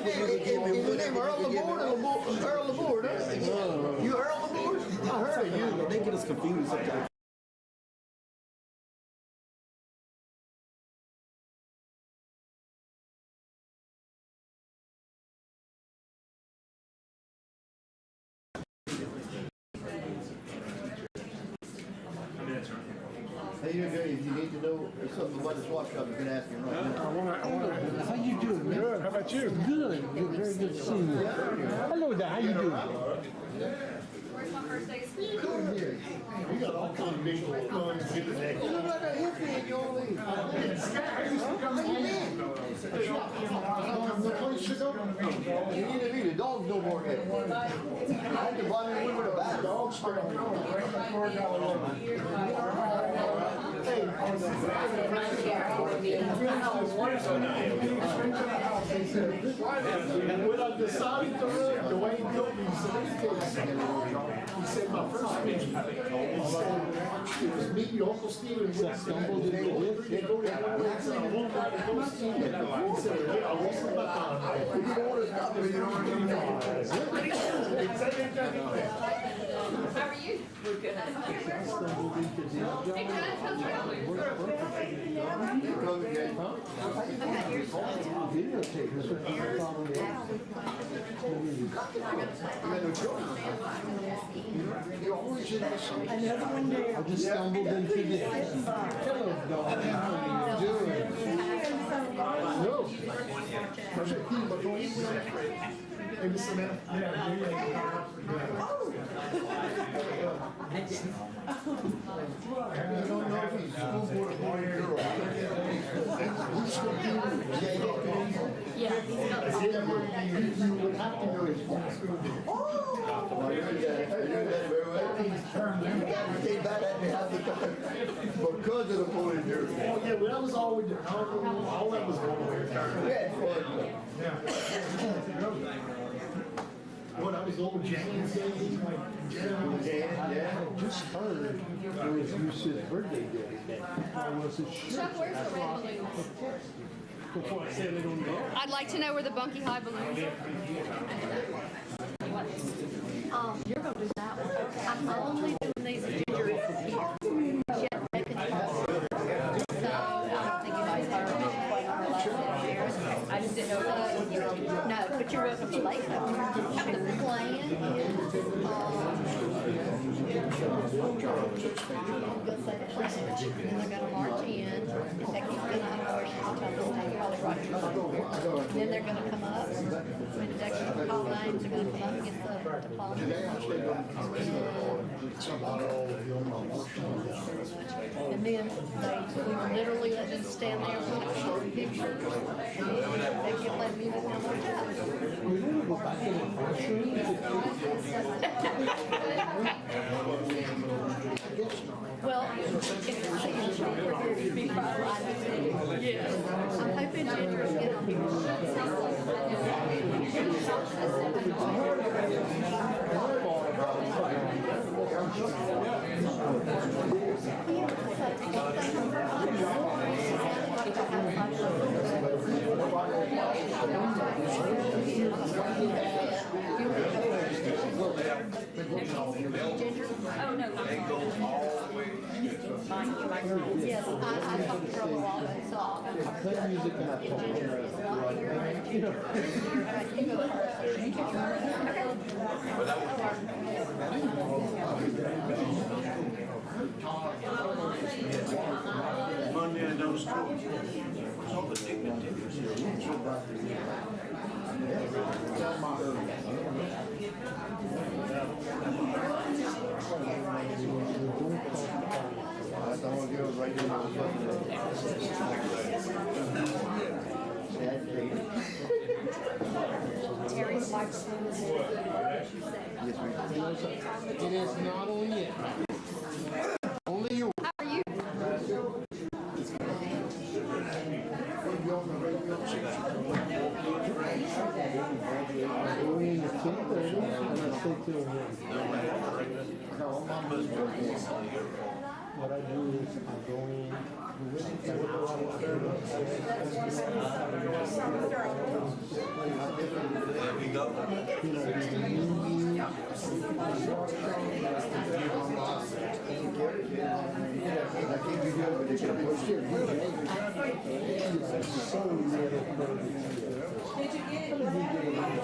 Is your name Earl Laborde or Earl Laborde? You Earl Laborde? I heard of you. They get us confused sometimes. Hey, if you need to know something about this wash shop, you can ask him right now. How you doing, man? Good. How about you? Good. Good. Very good to see you. Hello there. How you doing? Where's my first day of school? Come here. We got all kinds of big guns today. You look like a hippie in your league. How you been? No place to go? You need to be the dogs no more here. I had to buy me one with a bat. Dogs for a When I decided to run, Dwayne told me, he said, my first meeting, he said, it was me, your Uncle Steve, and we stumbled in the lift. He said, I won't let it go, Steve. He said, yeah, I lost my time. How are you? We're good. I just stumbled into this. Hello, dog. How are you doing? Hey, Mr. Man. I don't know if he's school board or boy or girl. Who's school board? Yeah. You would have to know his school board. Oh! You did that very well. You came back at me half the time because of the boy and girl. Oh, yeah, well, that was all we did. All that was going on. Yeah, Well, that was old James days, like, yeah. I just heard it was Yusuf's birthday the other day. Or was it Chuck, where's the red balloons? before I said it on the air? I'd like to know where the Bunky High balloons are. You're going to do that one. I'm only doing these ginger here. She hasn't taken them all. So I don't think anybody's heard of it quite on her last years. I just didn't know if no, but you're welcome to lay them. The plan is, they're gonna march in, Becky's gonna unfortunately tell us to probably right to then they're gonna come up, and Becky's gonna call names, they're gonna come up and get the deposit. And then we literally let them stand there for a short picture, and they can let music come on top. We want to go back in the classroom. Well, if it'd be fine. Yes. I'm hoping Ginger's get on here. Oh, no. Yes, I talked to her a while ago, so I'll go talk to her. Music and I talk. You know. You go Monday I don't school. It's all the dignitaries here. That's the one girl right there. Terry's microphone is It is not on yet. Only you. How are you? Going into 10:30 and I stay till 1. What I do is I go in. you go.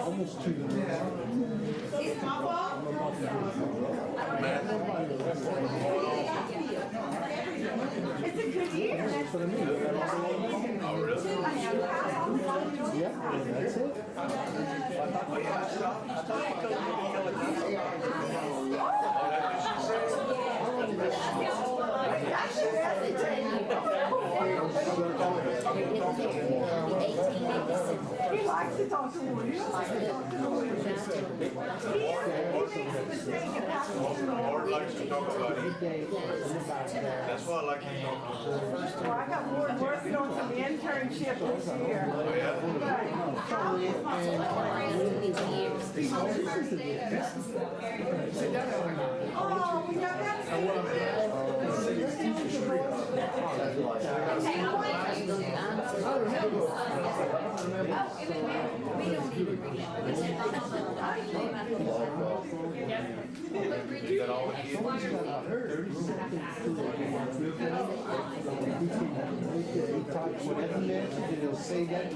Almost 2 minutes. It's a good year. That's what I mean. Yeah, that's it. He likes to talk to one. He likes to talk to one. Lord likes to talk about it. That's why I like to talk about it. Well, I got more working on some internship this year. Oh, we got that. You got all the kids. He types whatever message and he'll say that.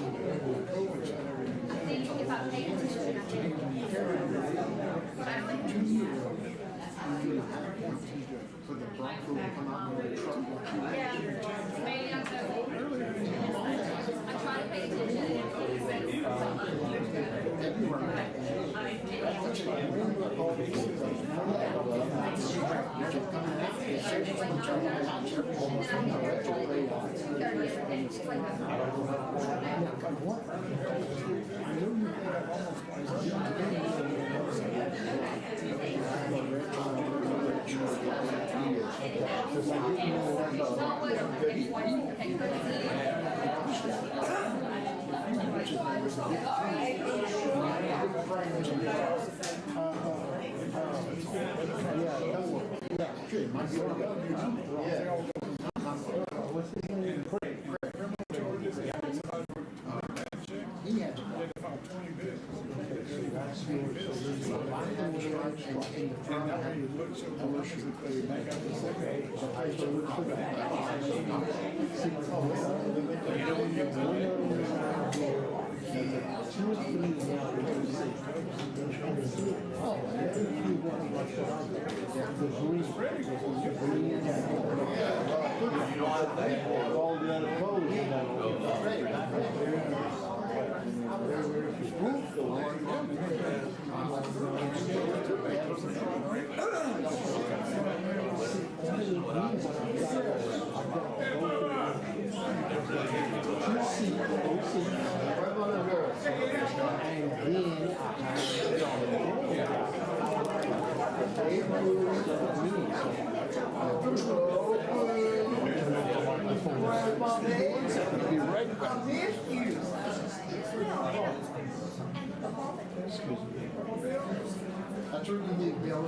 That's what you need, Bill.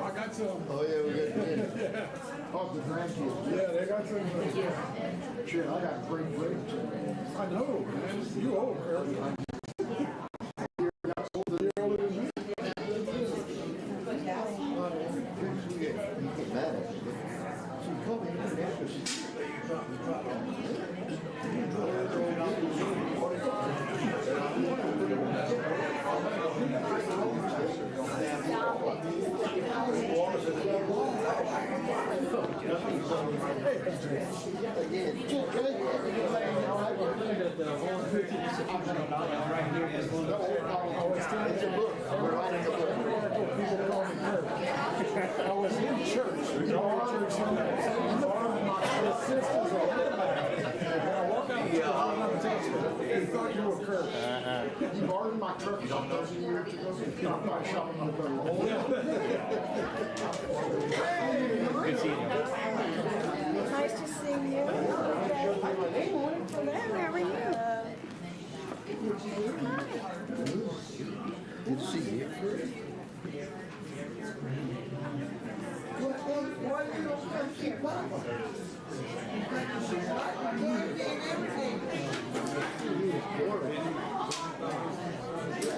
I got some. Oh, yeah, we got talk to grandkids. Yeah, they got some. Shit, I got great grades. I know, man. You old, Kirk. I was in church. The sisters are and I walked out the door, I'm not texting. They thought you were Kirk. You borrowed my truck about 1,000 years ago. I'm not shopping on the Nice to see you. How are you? Good to see you. Why you don't come see Papa?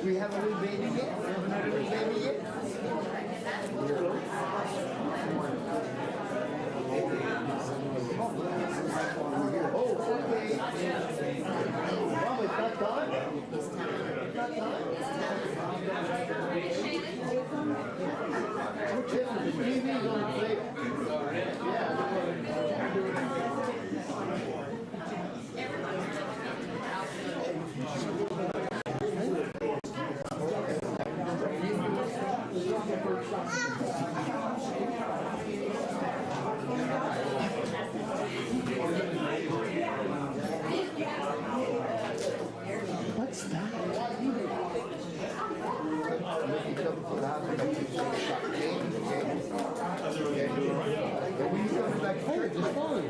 We you have a new baby yet? You haven't had a new baby yet? Oh, okay. Mom, it's not time? It's not time? We're chilling. The TV's on the plate. What's that? Hey, just fine.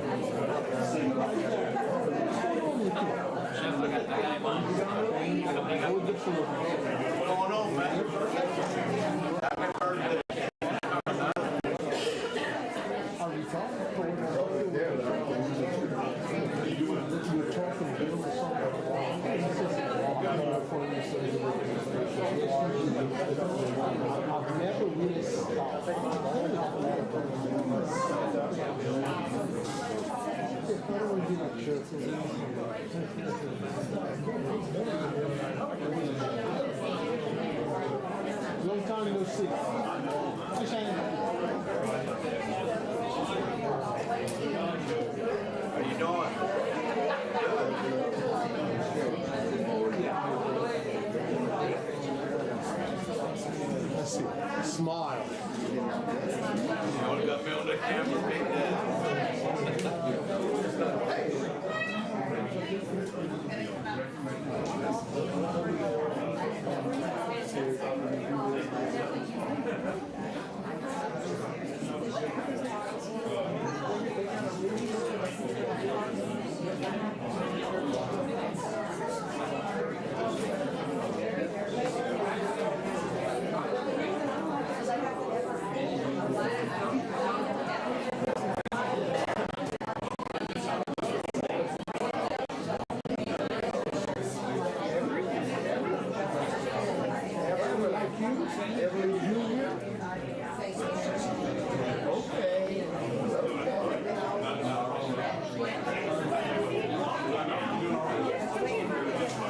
What's going on, man? Happy birthday. Are we talking? You were talking to him or something? I've never really stopped. I don't want to do that shirt. Long time no see. Just hanging out. How you doing? Let's see. Smile. You only got me on the camera, big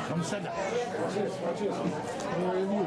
Come sit down. Where are you?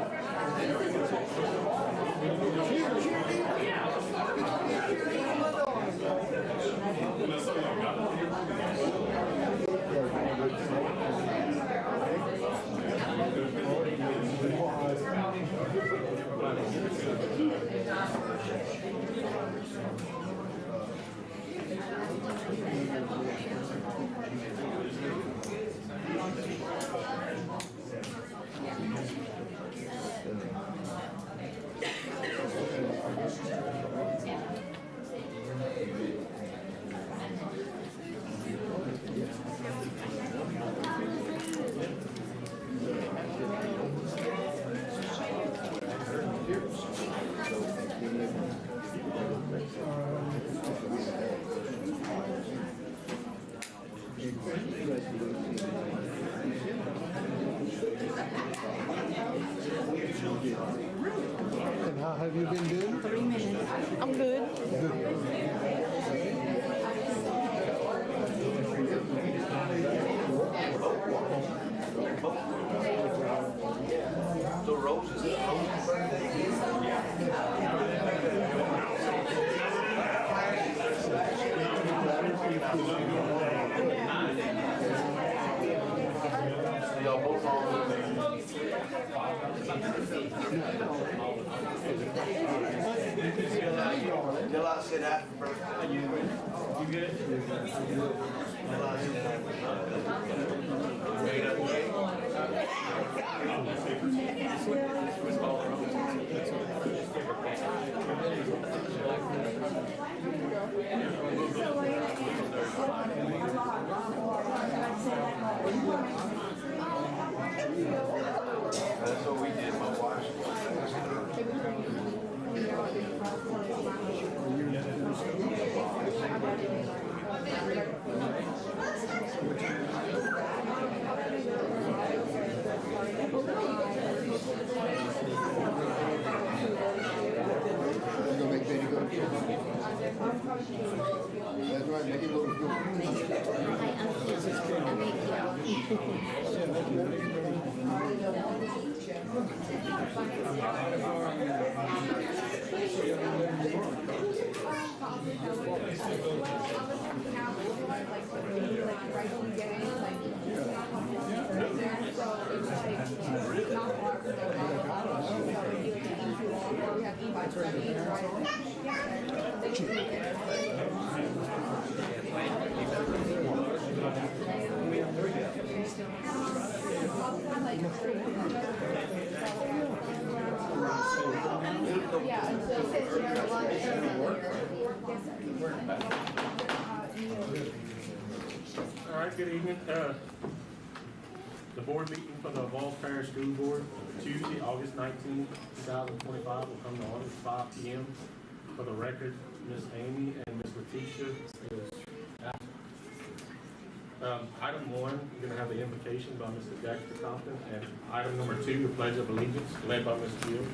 And how have you been doing? 3 minutes. I'm good. So Roses. Y'all both on. Till I said happy birthday. You good? Till I said happy birthday. Made up cake. That's what we did, my wife. All right, good evening. The board meeting for the Avoyelles Parish School Board, Tuesday, August 19th, 2025, will come to order at 5 p.m. For the record, Miss Amy and Miss Letitia is absent. Item 1, we're going to have the invocation by Mr. Dexter Compton, and item number 2, the Pledge of Allegiance, led by Ms. Gill.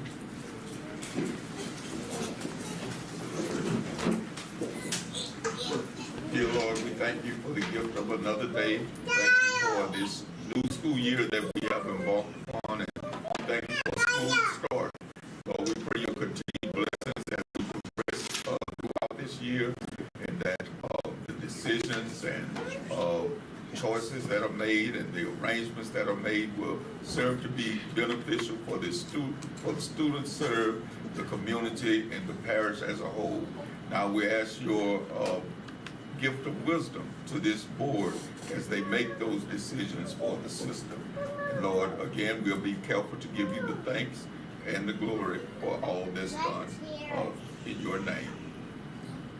Dear Lord, we thank you for the gift of another day. Thank you for this new school year that we have embarked upon, and thank you for school start. Lord, we pray your continued blessings as we progress throughout this year, and that the decisions and choices that are made and the arrangements that are made will serve to be beneficial for the students served, the community, and the parish as a whole. Now we ask your gift of wisdom to this board as they make those decisions for the system. And Lord, again, we'll be careful to give you the thanks and the glory for all that's done in your name.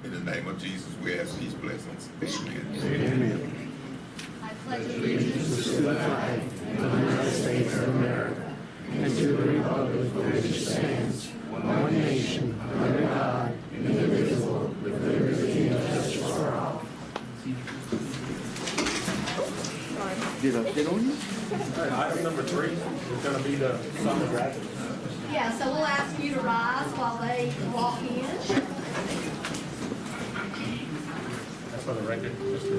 In the name of Jesus, we ask these blessings. Amen. Amen. I pledge allegiance To the flag of the United States of America and to the republic for which it stands, one nation, under God, indivisible, with liberty and justice for all. Did I get on you? All right, item number 3 is going to be the summer graduates. Yeah, so we'll ask you to rise while they walk in. That's for the record, Mr.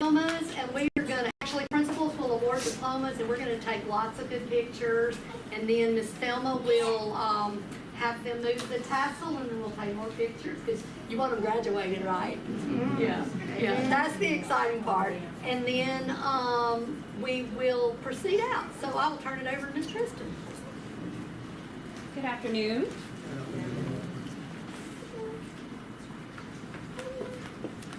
Diplomas, and we are going to, actually, principals will award diplomas, and we're going to take lots of good pictures, and then Miss Thelma will have them move the tassel, and then we'll take more pictures, because you want them graduated, right? Yeah, that's the exciting part. And then we will proceed out, so I will turn it over to Miss Tristan. Good afternoon.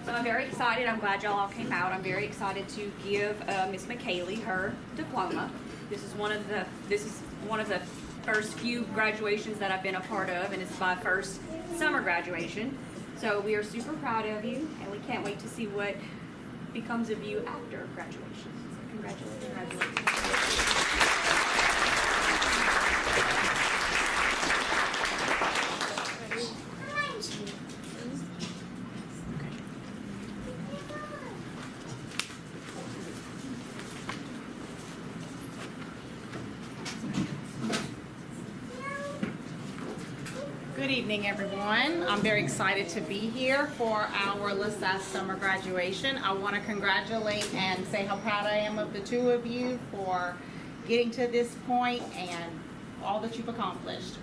So I'm very excited. I'm glad y'all all came out. I'm very excited to give Miss McKaylee her diploma. This is one of the first few graduations that I've been a part of, and it's my first summer graduation. So we are super proud of you, and we can't wait to see what becomes of you after graduation. So congratulations. Good evening, everyone. I'm very excited to be here for our LaSalle summer graduation. I want to congratulate and say how proud I am of the two of you for getting to this point and all that you've accomplished.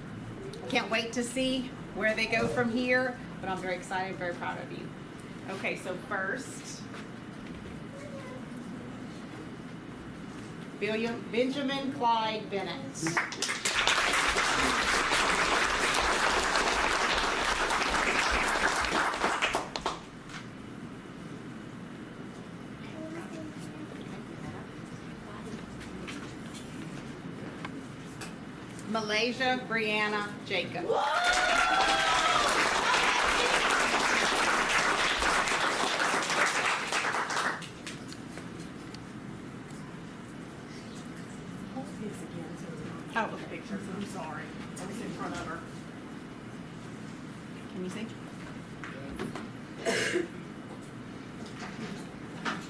Can't wait to see where they go from here, but I'm very excited, very proud of you. Okay, so first, Benjamin Clyde Bennett. Malaysia Brianna Jacob. Oh, the pictures, I'm sorry. I was in front of her. Can you see?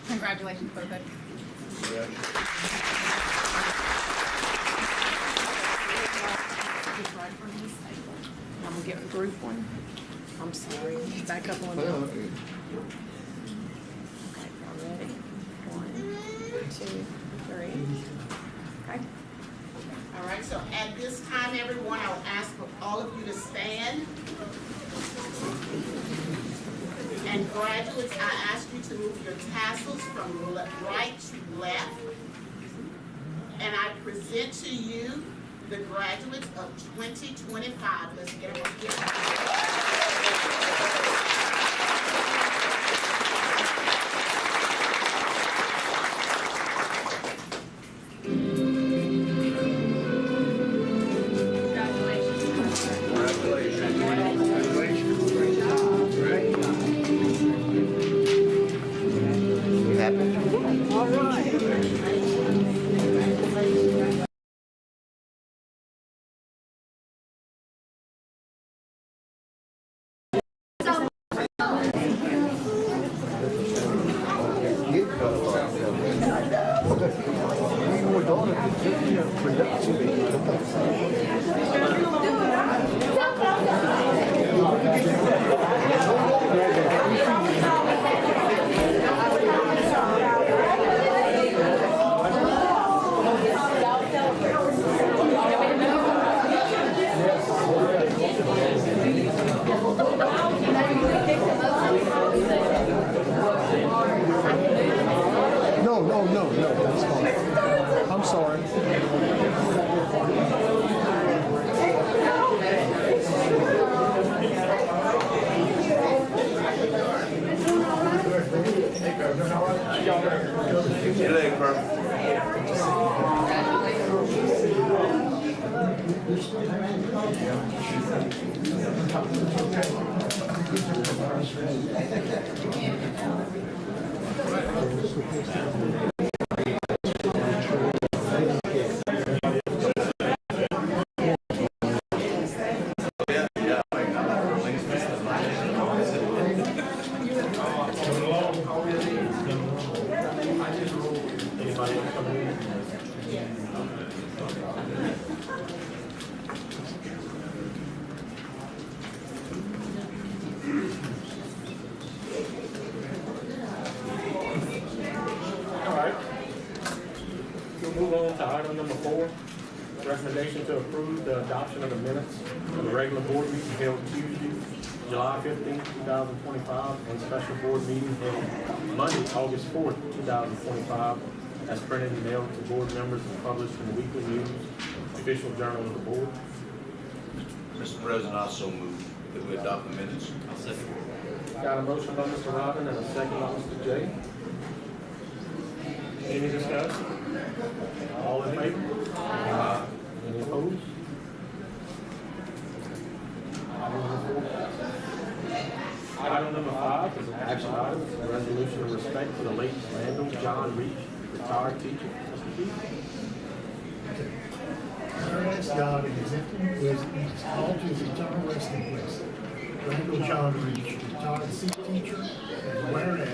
Congratulations, both of you. I'm gonna get a group one. I'm sorry. Back up one. Okay, y'all ready? 1, 2, 3. Okay. All right, so at this time, everyone, I will ask for all of you to stand. And graduates, I ask you to move your tassels from right to left. And I present to you the graduates of 2025. Let's get them up here. No, that's fine. I'm sorry. See you later, bro. Anybody else coming in? All right. We'll move on to item number 4. Recommendation to approve the adoption of the minutes of the regular board meeting held Tuesday, July 15, 2025, and special board meeting held Monday, August 4, 2025, as printed and mailed to board members and published in the Weekly News, official journal of the board. Mr. President, I so move that we adopt the minutes. I'll second. Got a motion by Mr. Robin and a second by Mr. J. Any discussion? All in favor? Any opposed? Item number 5 is an action item. It's a resolution of respect for the late Randall John Reach, retired teacher. Mr. Keith? Whereas God in his infinite wisdom has called to his eternal resting place Randall John Reach, retired teacher, and whereas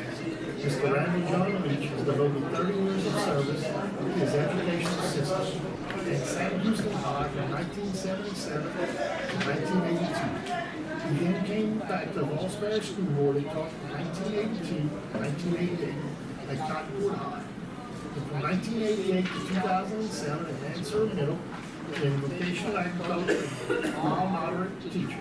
Mr. Randall John Reach has devoted 30 years of service to his educational system at Sam Houston High from 1977 to 1982. He then came back to the Avoyelles Parish School Board and taught from 1982 to 1988 at Cottonwood High. And from 1988 to 2007 at Mansard Middle in vocational agriculture, mild moderate teacher.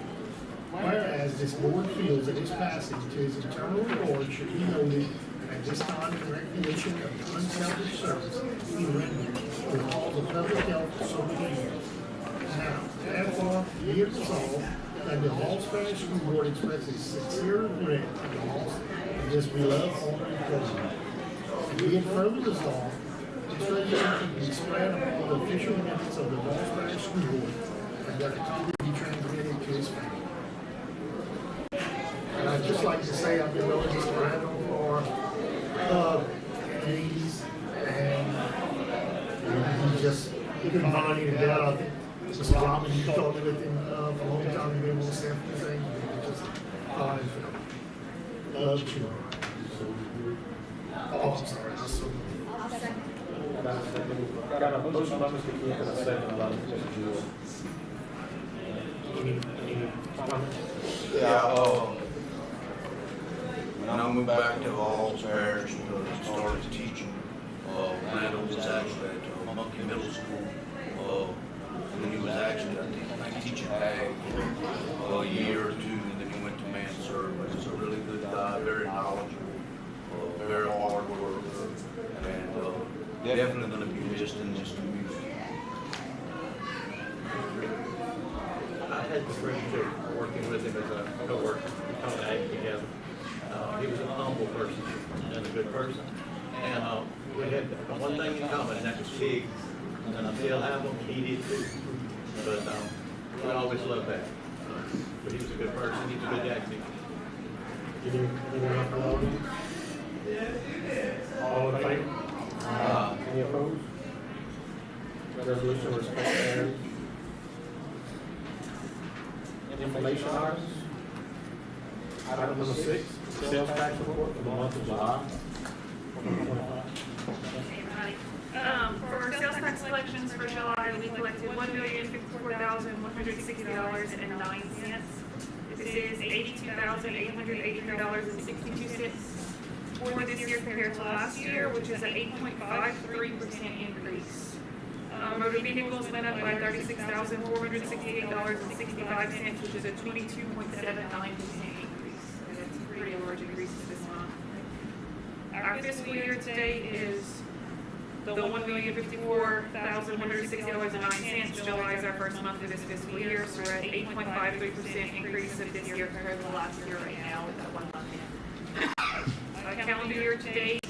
Whereas this board feels that his passage to his eternal reward should be noted at this time in recognition of the unselfish service he rendered to the cause of public health for so many years. Now, therefore, be it resolved that the Avoyelles Parish School Board expresses sincere regret at the loss of this beloved former president. And be it further resolved, this resolution be spread upon the official minutes of the Avoyelles Parish School Board, and that a copy be transmitted to his family. And I'd just like to say I've been knowing Mr. Randall for the 80s, and he just couldn't find any death. I think Mr. Rahman, you talked with him for a long time, you've been able to say everything. Just thought and felt. Love you. Oh, I'm sorry. Got a motion by Mr. Keith and a second by Mr. Jewell. Any comments? Yeah, when I moved back to Avoyelles Parish to start teaching, Randall was actually at Monkey Middle School. And he was actually, I think, teaching ag for a year or two, and then he went to Mansard. But he's a really good guy, very knowledgeable, very hard worker, and definitely going to be missed in this community. I had the privilege of working with him as a co-worker. We taught ag together. He was a humble person and a good person. And we had one thing in common, and that was pigs. And I still have them. He did too. But we always loved that. But he was a good person. He's a good dad too. Anyone else for voting? All in favor? Any opposed? Resolution respect carries. Information items. Item number 6, sales tax report for the month of July. For our sales tax collections for July, we collected $1,054,160.09. This is $82,883.62 for this year compared to last year, which is an 8.53% increase. Motor vehicles went up by $36,468.65, which is a 22.79% increase. So that's pretty large increases this month. Our fiscal year to date is the $1,054,160.09. July is our first month of this fiscal year, so we're at 8.53% increase of this year compared to last year right now with that 1 month in. Calendar year to date,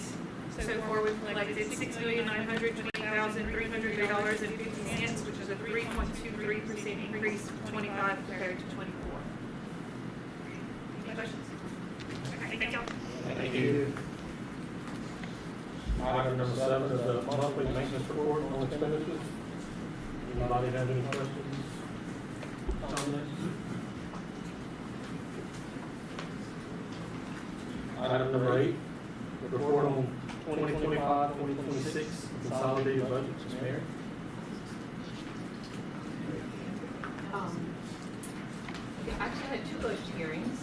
so far we've collected $6,920,300.50, which is a 3.23% increase from 25 compared to 24. Any questions? Thank y'all. Thank you. Item number 7 is the monthly maintenance report on expenditures. Anybody have any questions? Comments? Item number 8, report on 2025-2026 consolidated budget. Ms. Mary? We actually had 2 budget hearings.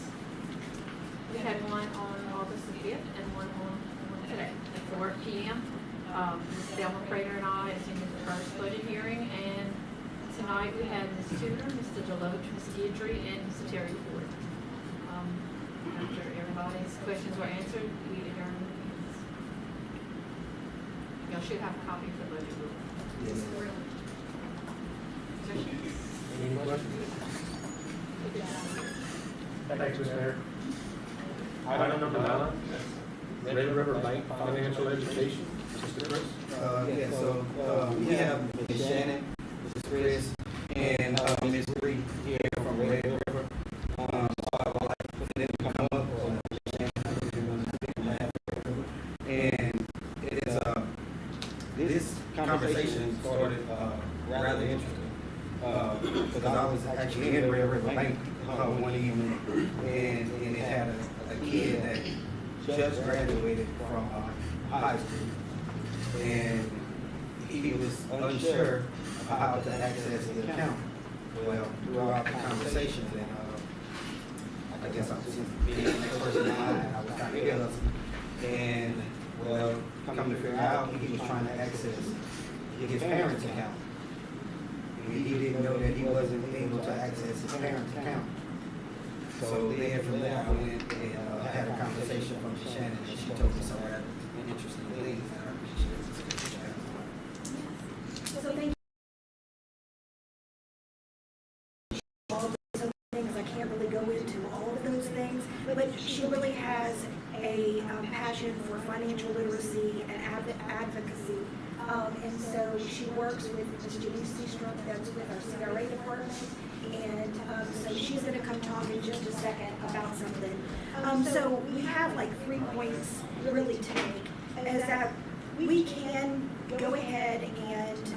We had one on August the 5th and one today at 4 p.m. Ms. Delma Prater and I attended the first budget hearing, and tonight we had Ms. Tudor, Mr. Deloach, Ms. Guidry, and Mr. Terry Ford. After everybody's questions were answered, we adjourned the meetings. Y'all should have a copy of the budget book. Any questions? Thank you, Ms. Mayor. Item number 9, Red River Bank Financial Education. Mr. Chris? Yeah, so we have Ms. Shannon, Mr. Chris, and Ms. Bree here from Red River. So I would like for them to come up. And it is, this conversation started rather interesting. Because I was actually in Red River Bank one evening, and it had a kid that just graduated from high school. And he was unsure how to access the account. Well, throughout the conversation, and I guess I was just being the next person in line, I was trying to get us. And, well, coming to figure out, he was trying to access his parents' account. And he didn't know that he wasn't able to access his parents' account. So then from there, I went and had a conversation from Shannon, and she told me some rather interesting things that I appreciate. So thank you. All those things, I can't really go into all of those things, but she really has a passion for financial literacy and advocacy. And so she works with Ms. Denise Seastruck, that's with our CRA department. And so she's going to come talk in just a second about something. So we have like 3 points really to make, is that we can go ahead and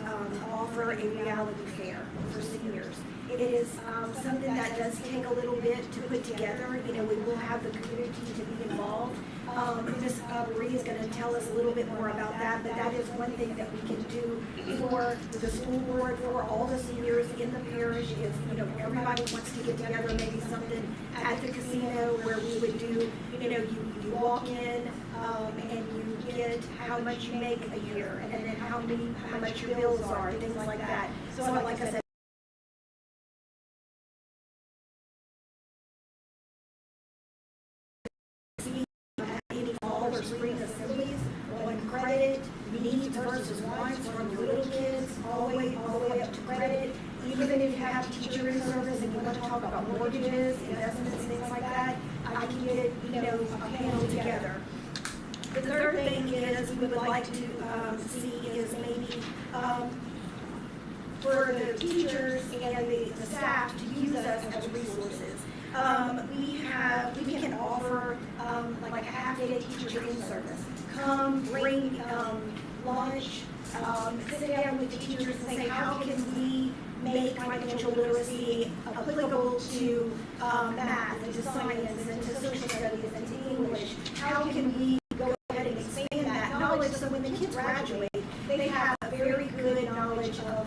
offer a reality fair for seniors. It is something that does take a little bit to put together. You know, we will have the community to be involved. Ms. Marie is going to tell us a little bit more about that, but that is one thing that we can do for the school board, for all the seniors in the parish. If, you know, everybody wants to get together, maybe something at the casino where we would do, you know, you walk in and you get how much you make a year, and then how much your bills are, things like that. So like I said, any fall or spring assemblies on credit, needs versus wants from your little kids, all the way up to credit. Even if you have teacher in service and you want to talk about mortgages, investments, things like that, I can get, you know, a panel together. The third thing is we would like to see is maybe for the teachers and the staff to use us as resources. We can offer like a half-day teacher in service. Come, bring lunch, sit down with the teachers and say, how can we make financial literacy applicable to math and to science and to social studies and to English? How can we go ahead and expand that knowledge so when the kids graduate, they have a very good knowledge of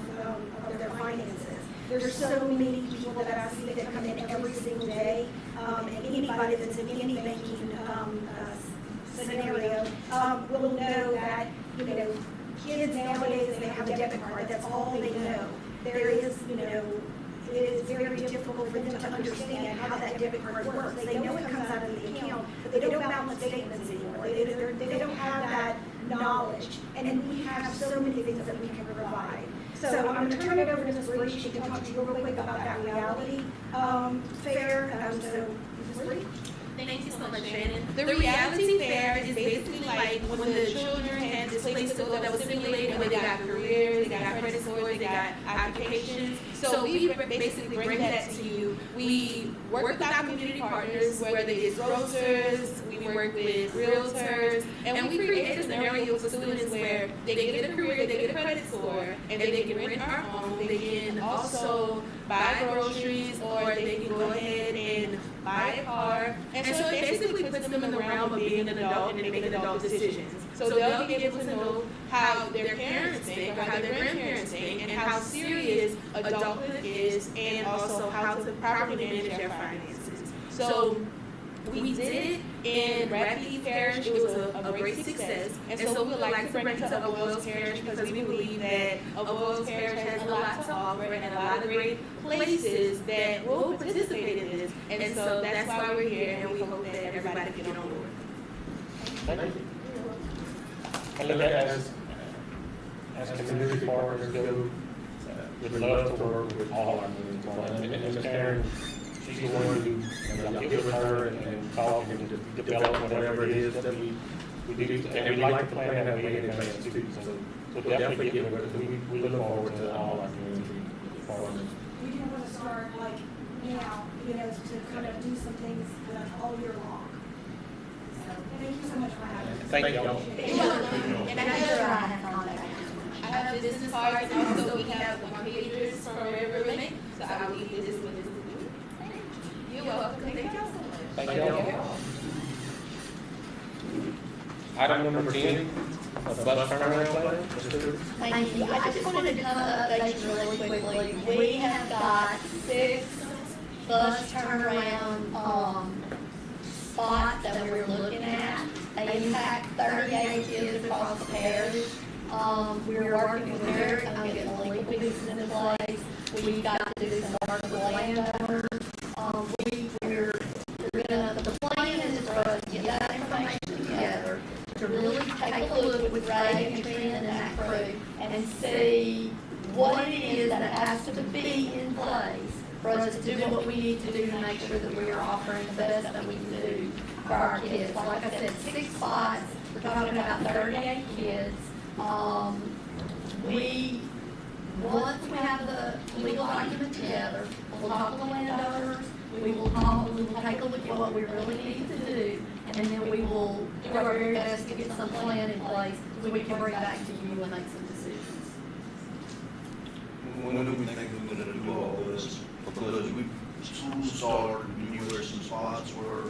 their finances? There's so many people that I see that come in every single day, and anybody that's in any banking scenario will know that, you know, kids nowadays, they have a debit card. That's all they know. There is, you know, it is very difficult for them to understand how that debit card works. They know it comes out of the account, but they don't balance statements anymore. They don't have that knowledge. And we have so many things that we can provide. So I'm going to turn it over to Ms. Bree. She can talk to you real quick about that reality fair. So, Ms. Bree? Thank you so much, Shannon. The reality fair is basically like when the children had this place to go that was simulated, where they got careers, they got credit scores, they got applications. So we basically bring that to you. We work with our community partners, whether it's grocers, we work with realtors, and we create a scenario for students where they get a career, they get a credit score, and they can rent our home. They can also buy groceries, or they can go ahead and buy a car. And so it basically puts them in the realm of being an adult and making adult decisions. So they'll be able to know how their parents think or how their grandparents think and how serious adulthood is, and also how to properly manage their finances. So we did it in Avoyelles Parish. It was a great success. And so we would like to bring it to Avoyelles Parish because we believe that Avoyelles Parish has a lot to offer and a lot of great places that will participate in this. And so that's why we're here, and we hope that everybody can get on board. Thank you. And look, as community partners go, we'd love to work with all our community partners. And Ms. Karen, she's the one who, y'all get with her and talk and develop whatever it is that we do. And we like to plan that way in advance too. So definitely get with her. We look forward to all our community partners. We do want to start like now, you know, to kind of do some things all year long. So thank you so much for having us. Thank y'all. And I have business cards, also we have one-pagers from River Lake, so I will leave this with this. You're welcome. Thank y'all so much. Thank y'all. Item number 10. bus turnaround plan? Mr. Thank you. I just wanted to kind of update you really quickly. We have got 6 bus turnaround, spots that we're looking at. They impact 38 kids across the parish. We're working with Eric on getting the legal pieces in place. We've got to do some work with landowners. The plan is for us to get that information together, to really take a look with Ray and Trina and that crew and see what it is that has to be in place for us to do what we need to do to make sure that we are offering the best that we can do for our kids. Like I said, 6 spots, we're talking about 38 kids. Once we have the legal document together, we'll talk to the landowners, we will take a look at what we really need to do, and then we will do our very best to get some plan in place so we can bring back to you and make some decisions. When do we think we're gonna do all this? Because we started, you were some spots where,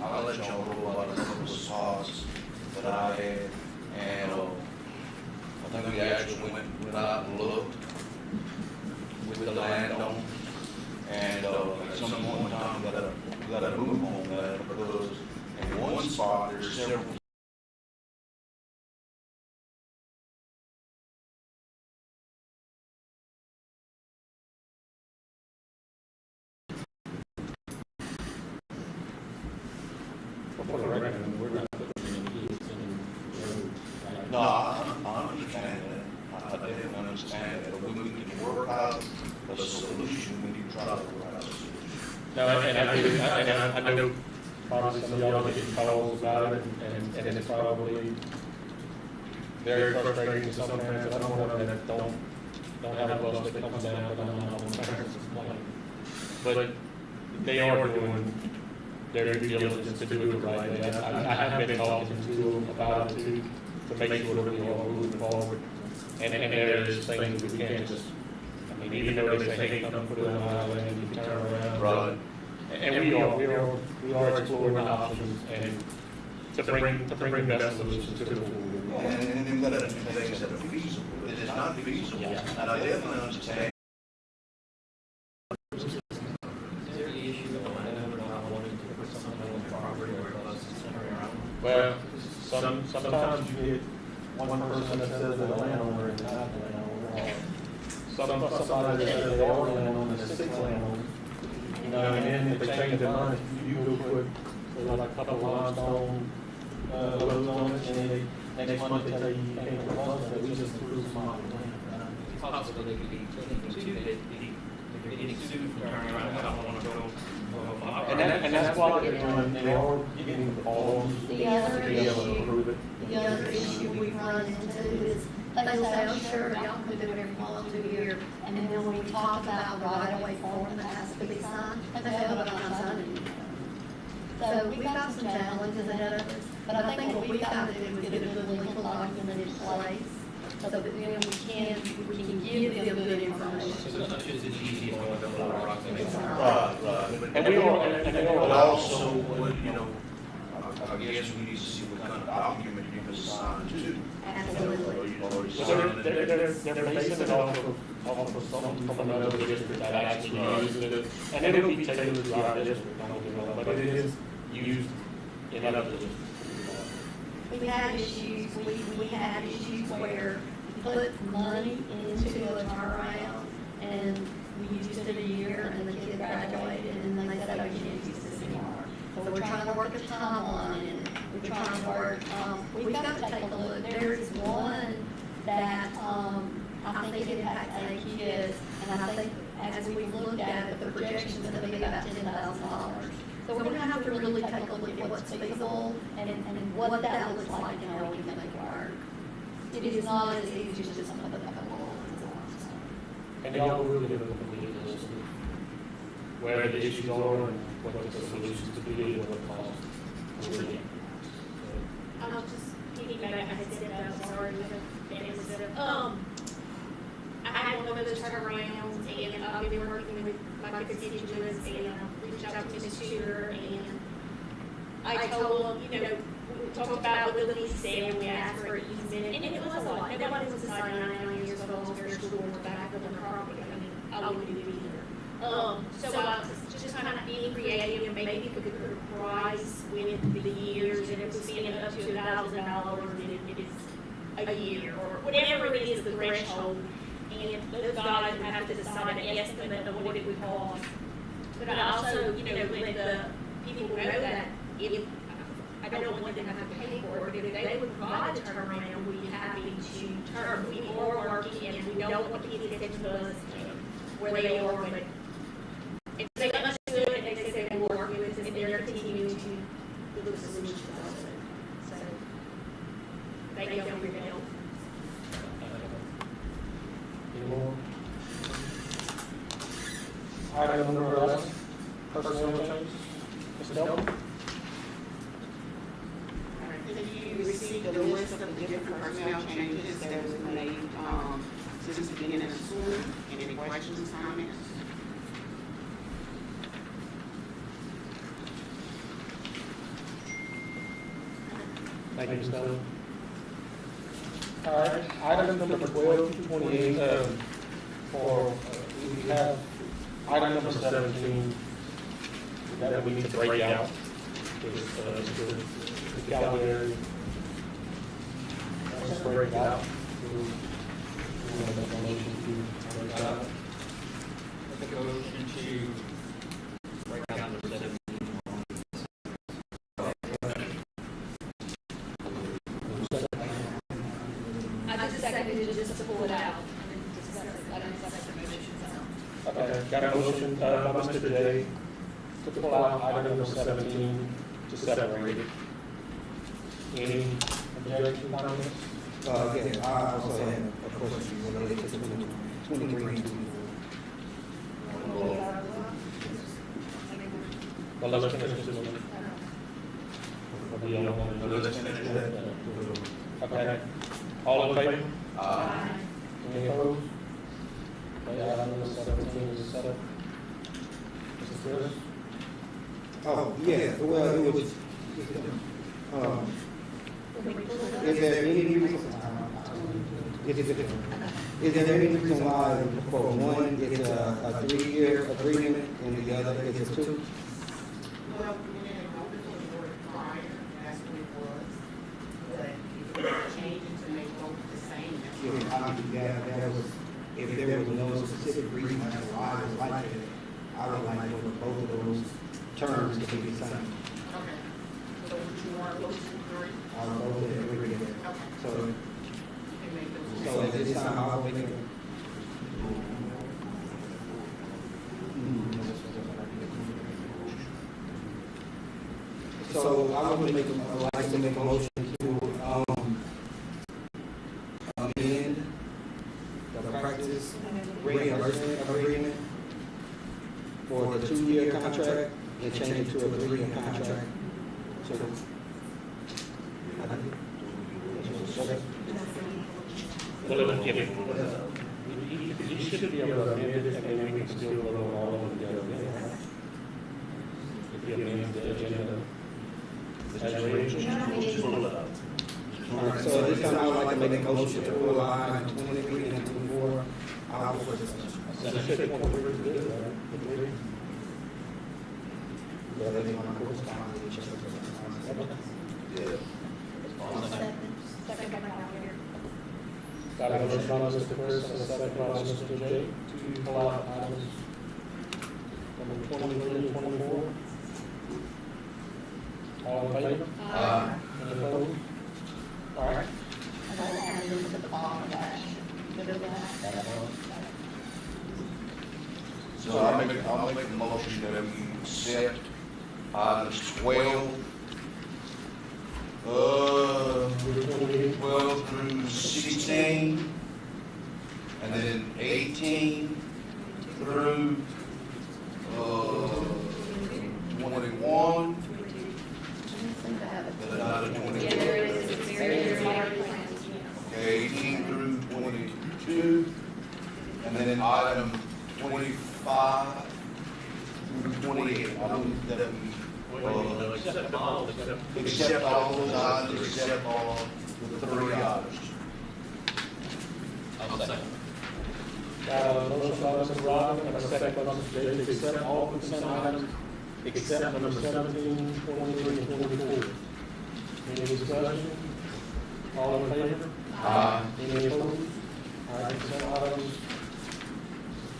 I'll let y'all know about a couple of spots that I had, and, I think we actually went out and looked with the landowner, and, at some point in time, we gotta move on that, because in one spot, there's several No, I understand that. I definitely understand that, but we can work out a solution, we can try to work out a solution. No, and I know probably some of y'all are getting calls about it, and it's probably very frustrating sometimes. I don't want them that don't have a bus that comes down, but I'm not on parents' complaint. But they are doing their due diligence to do it the right way. I have been talking to them about it too, to make sure that we are moving forward. And there is things we can't just, I mean, even though they say, hey, come put it on the highway and you can turn around. Right. And we are exploring options and to bring the best solutions to the pool. And then we gotta do things that are feasible. It is not feasible, and I definitely understand. Well, sometimes you get one person that says they're the landowner and not the landowner. Somebody that says they are the landowner and the 6 landowner. You know, and then if they change their mind, you go put like a couple of limestone roads on it, and then next month they tell you you can't put bus on it, we just threw some out of the land. It's possible they could be too, that if they're getting sued for turning around, I don't want to go. And that's why they're doing, they are getting the forms to be able to approve it. The other issue we run into is, they say, oh, sure, y'all can do whatever you want to here, and then when we talk about right-of-way form that has to be signed, they say, oh, but I'm not signing it. So we've got some challenges ahead of us, but I think what we've got to do is get a good legal document in place, so that then we can give them good information. So it's not just as easy as going to the rock and make it. Right. And we are, But also, you know, I guess we need to see what kind of document you can sign too. Absolutely. so they're basing it off of something from another district that actually uses it. And it'll be tailored to our district, don't get me wrong, but it is used in other districts. We had issues where we put money into a turnaround and we used it a year and the kid graduated and then they said, oh, you can't use this anymore. So we're trying to work a timeline and we're trying to work, we've got to take a look. There is one that, I think it impacts 8 kids, and I think as we've looked at it, the projection's gonna be about $10,000. So we're gonna have to really take a look at what's feasible and what that looks like and how we can make it work. It is not as easy as just put a couple of lines on. And y'all will give a complete list of where the issues are and what the solutions to be and what the costs will be. I'll just piggyback, I had said that, I'm sorry, I had one of those turnarounds, and I've been working with my constituents, and I've reached out to Ms. Tudor, and I told them, you know, we talked about what the lease said, we asked for an easement, and it was a lot. Nobody was deciding 99 years old, on their school, back up on the property. I mean, I wouldn't be here. So I was just kind of being creative, and maybe if we could put a price with the years, and if it's being up to $1,000, and it is a year, or whatever it is, the threshold, and those guys would have to decide an estimate of what it would cost. But I also, you know, let the people know that if, I don't want them to have to pay for it, but if they would provide the turnaround, we'd be happy to turn. We are working, and we don't want people to get to us where they are, but if they let us do it, they say they will work with us, and they're continuing to look for solutions also. So, thank you for your help. Any more? Item number 11, personnel changes. Mr. Delton? You received a list of the different personnel changes that was made, since the beginning of the school. Any questions, comments? Thank you, Ms. Dunn. All right, item number 12 to 28, we have item number 17 that we need to break out. The calendar. Let's break it out. Make a motion to break out number 17. I just seconded it just to pull it out. I didn't second the motion, so. Okay, got a motion by Mr. J to pull out item number 17 to separate it. Any objection, comments? Yeah, I also have a question related to 23 and 24. Well, let's finish this one. Okay. All in favor? Aye. Any opposed? Okay, item number 17 is set up. Mr. Chris? Oh, yeah, well, it was, is there any reason, is there any reason why for one it's a 3-year agreement and the other is a 2? Well, we didn't know before the word prior, that's what it was. But if you change it to make both the same, that's Yeah, that was, if there was no specific reason as to why it was like that, I would like for both of those terms to be the same. okay. So would you want those 2, 3? I would both agree with that. Okay. So, And make those. so at this time, I'll make it. So I would like to make a motion to, amend the practice reimbursement agreement for the 2-year contract and change it to a 3-year contract. So, Well, you should be able to amend it, and then we can still vote on all of them together. If you amend the agenda as read. all right, so at this time, I would like to make a motion to pull line 23 and 24 out for discussion. That should want to read it, right? Yeah, they want to correspond with each other. Second by Calvin. Got a motion by Mr. Chris and a second by Mr. J to pull out items number 23 and 24. All in favor? Aye. Any opposed? All right. So I'll make a motion that we accept items 12, 12 through 16, and then 18 through 21, but not a 22. Okay, 18 through 22, and then item 25 through 28. I move that we Except all, except all those items, except all the three items. I'll second. Motion by Mr. Robin, and a second by Mr. Davis, to accept all consent items, except number 17, 23, and 24. Any discussion? All in favor? Aye. Any opposed? All right, consent items,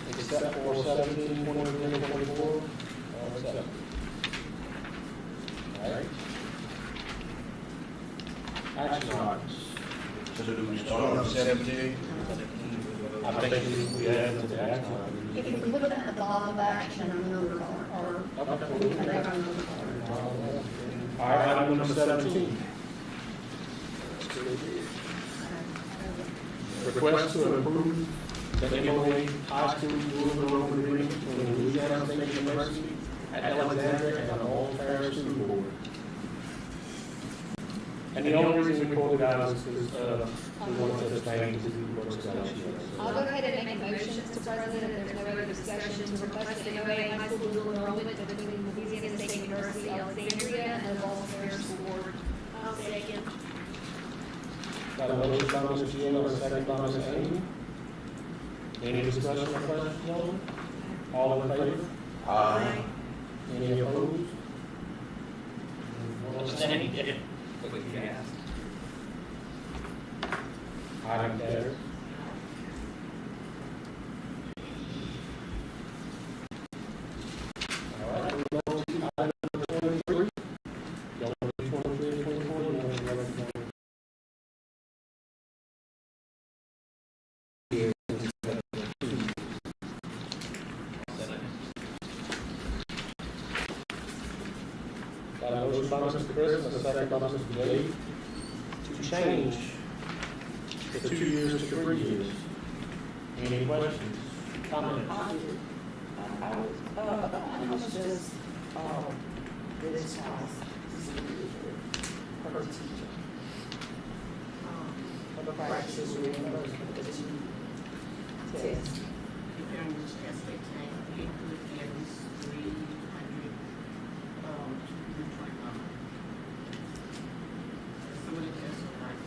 except for 17, 23, and 24, all accepted. All right. Action items. So do we start on 17? I think we add to the action items. If you put it at the bottom of action, or number or. All right, item number 17. Request to approve the MOA High School Rules and Enrollment Agreement between Louisiana State University at Alexandria and the Avoyelles Parish School Board. And the only reason we pulled it out is because we wanted to abstain to the work session. I'll go ahead and make a motion, Mr. President, if there's no other discussion, to request the MOA high school dual enrollment between Louisiana State University, Alexandria, and the Avoyelles Parish School Board. I'll second. Got a motion by Mr. Gill and a second by Ms. Amy. Any discussion or questions, gentlemen? All in favor? Aye. Any opposed? Item carries. All right, we go to item number 23. Y'all want to do 23 and 24? You want to go ahead and- Got a motion by Mr. Chris and a second by Mr. Dave to change the 2 years to 3 years. Any questions, comments? How much does, this cost per teacher? For practices reimbursement, the 2 tests. During which test they take, we could get at least 300, some of the tests are like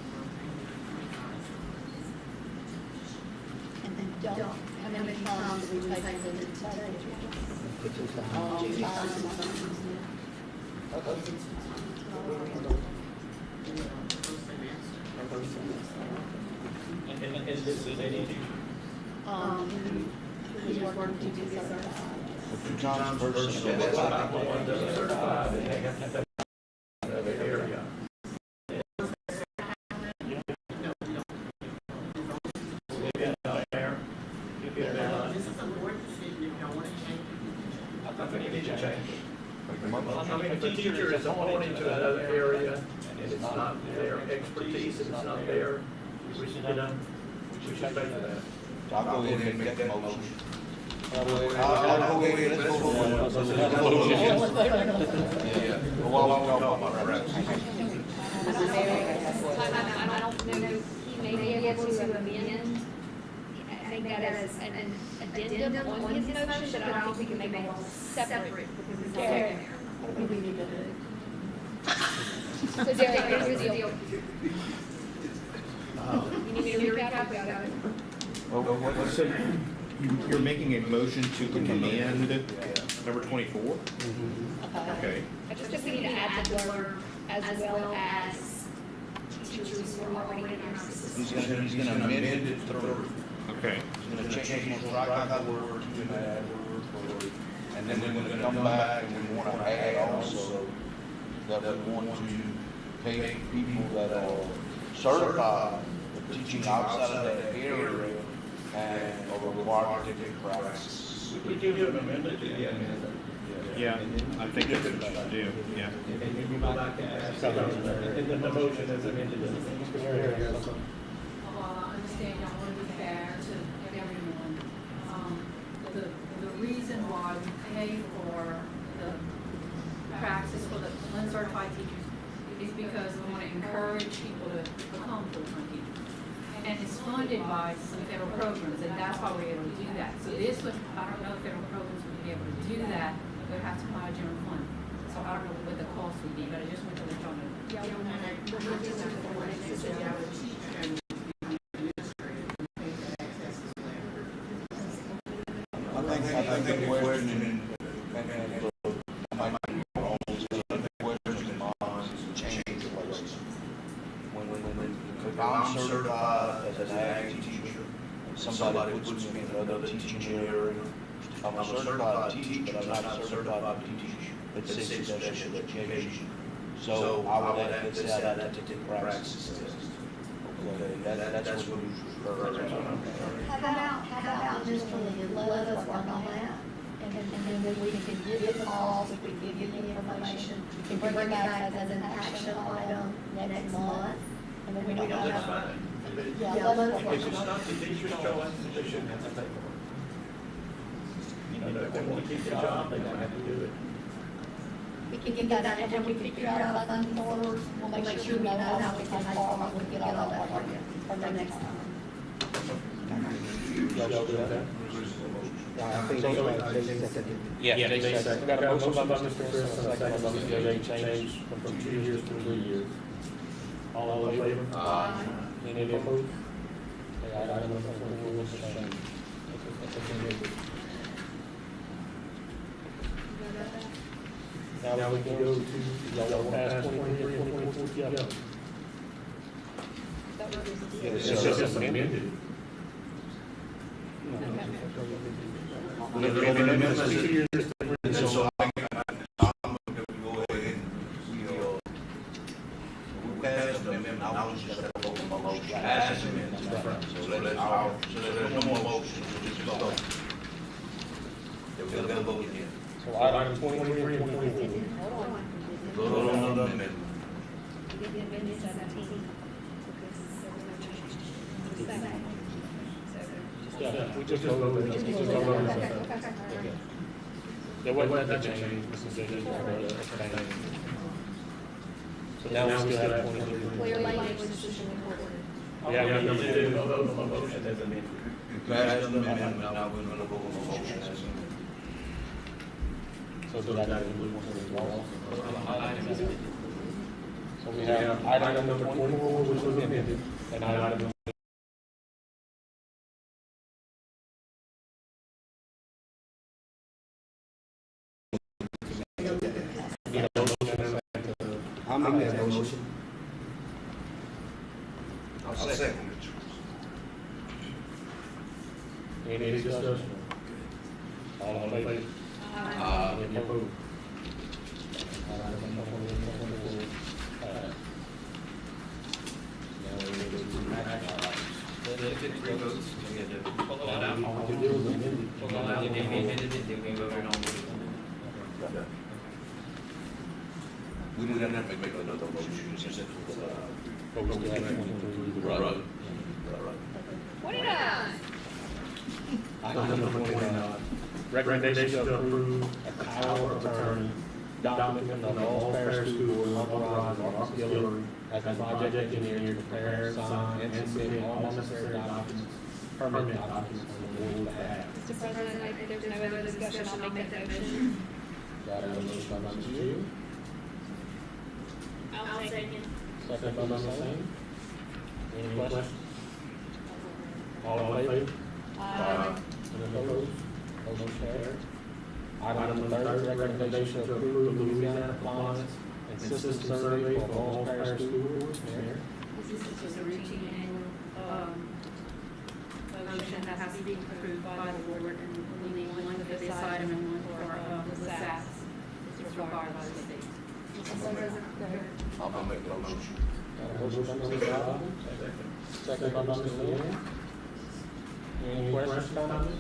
And then don't, how many times do we take the test? And is this any teacher? He's working to be certified. 2 times per semester. That's about one does certified, and they have to have that area. This is a board decision if y'all want to change it. I think we need to change it. I mean, if a teacher is appointed to another area, and it's not their expertise, it's not their, we should, we should pay for that. I'll go ahead and make that motion. I'll go ahead. I'll go ahead, let's go on. Yeah, while we talk about my reps. I don't know, he may be able to amend, I think that is an addendum on his motion, but I don't think we can make it separate because it's there. I think we need to do. So Derek, here's the deal. You need me to recap about it? So you're making a motion to amend number 24? Okay. I just think we need to add the blurb as well as teachers who are already in our system. He's gonna amend it through. Okay. He's gonna change, he's gonna strike out that word, he's gonna add word for it. And then we're gonna come back and we wanna add also that we want to pay people that are certified for teaching outside of that area and are required to take practice. We do an amendment to the amendment. Yeah, I think that's what you should do, yeah. And you go back and ask, and then the motion is amended. While I understand y'all want to be fair to everyone, the reason why we pay for the practice for the uncertified teachers is because we want to encourage people to become full-time teachers. And it's funded by some federal programs, and that's why we're able to do that. So this would, I don't know if federal programs would be able to do that, they would have to apply a general fund. so I don't know what the cost would be, but I just want to let y'all know. I think the question if I'm certified as an ag teacher, and somebody puts me in another teaching area, I'm a certified teacher, but I'm not certified to teach, let's say, special education. So I would have to say I'd have to take a praxis test. Okay, that's what we refer to. How about just let us work on that? And then we can give it all, if we give you the information, we can bring it back as an action item next month. And then we don't That's have. fine. Yeah, let us work If it's on not it. the teacher's choice, they shouldn't have to pay for it. You know, if they want to keep their job, they don't have to do it. We can get that, and when we figure out our funding source, we'll make sure we know how we can forward, we'll get all of that for you, for the next time. Yeah, they said, got a motion by Mr. Chris, and a second by Mr. Jay, change from 2 years to 3 years. All in favor? Aye. Any opposed? Okay, item number 24 was sustained. Now we can go to, y'all want to pass 23 and 24 together? It's just amended. So I'm going to go ahead and we passed the amendment, I was just going to vote on my motion. Pass the amendment. So there's no more motions, we just vote. We're going to vote again. So item 23 and 24. Vote on the amendment. Yeah, we just voted. We just voted on this. There wasn't that change, Mrs. Jenkins, so now we still have 23. Clear language decision recorded. Yeah, You did vote on the motion as amended. We passed the amendment, now we're going to vote on the motion as amended. So does that include one as well? So we have item number 24, which was amended, and item number I'll make that motion. I'll second it. Any discussion? All in favor? Any opposed? Item number 24 passed. Now we go to action items. Three votes. We had to pull it out. All we do is amend Pull it out, and then we amended it, then we voted on it. We didn't have to make another motion, just said, but we still have 23. right. What did I? Item number 29, recommendation to approve a power of attorney document of all Parish School Board authorized Marcus Hillary as the project engineer to prepare, sign, and submit all necessary documents, permit documents on the board's behalf. Mr. President, if there's no other discussion, I'll make that motion. Got a motion by Mrs. Gill, I'll second. second by Mrs. Singh. Any questions? All in favor? Aye. Any opposed? Motion carried. Item number 30, recommendation to approve the Louisiana compliance and system survey for all Parish School Boards. Mayor? This is just a routine annual, motion that has to be approved by the board, and we need one for this item and one for, the SAS. It's required by the state. I'm gonna make that motion. Got a motion by Mr. Robbins, second by Mr. Lynn. Any questions, comments?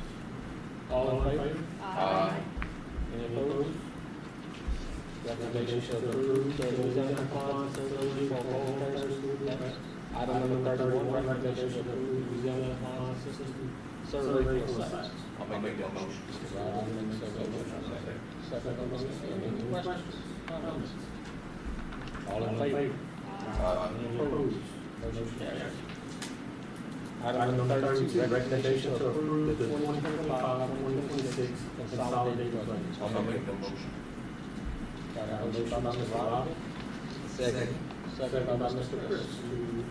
All in favor? Aye. Any opposed? Recommendation to approve the Louisiana compliance survey for all Parish School Boards. Item number 31, recommendation to approve Louisiana compliance system survey for SAS. I'll make that motion. Mr. Robbins, second by Mr. Lynn. Second by Mr. Lynn. Any questions, comments? All in favor? Any opposed? Motion carries. Item number 32, recommendation to approve the 2025-2026 consolidated budget. I'm gonna make that motion. Got a motion by Mr. Robin. Second. Second by Mr. Chris to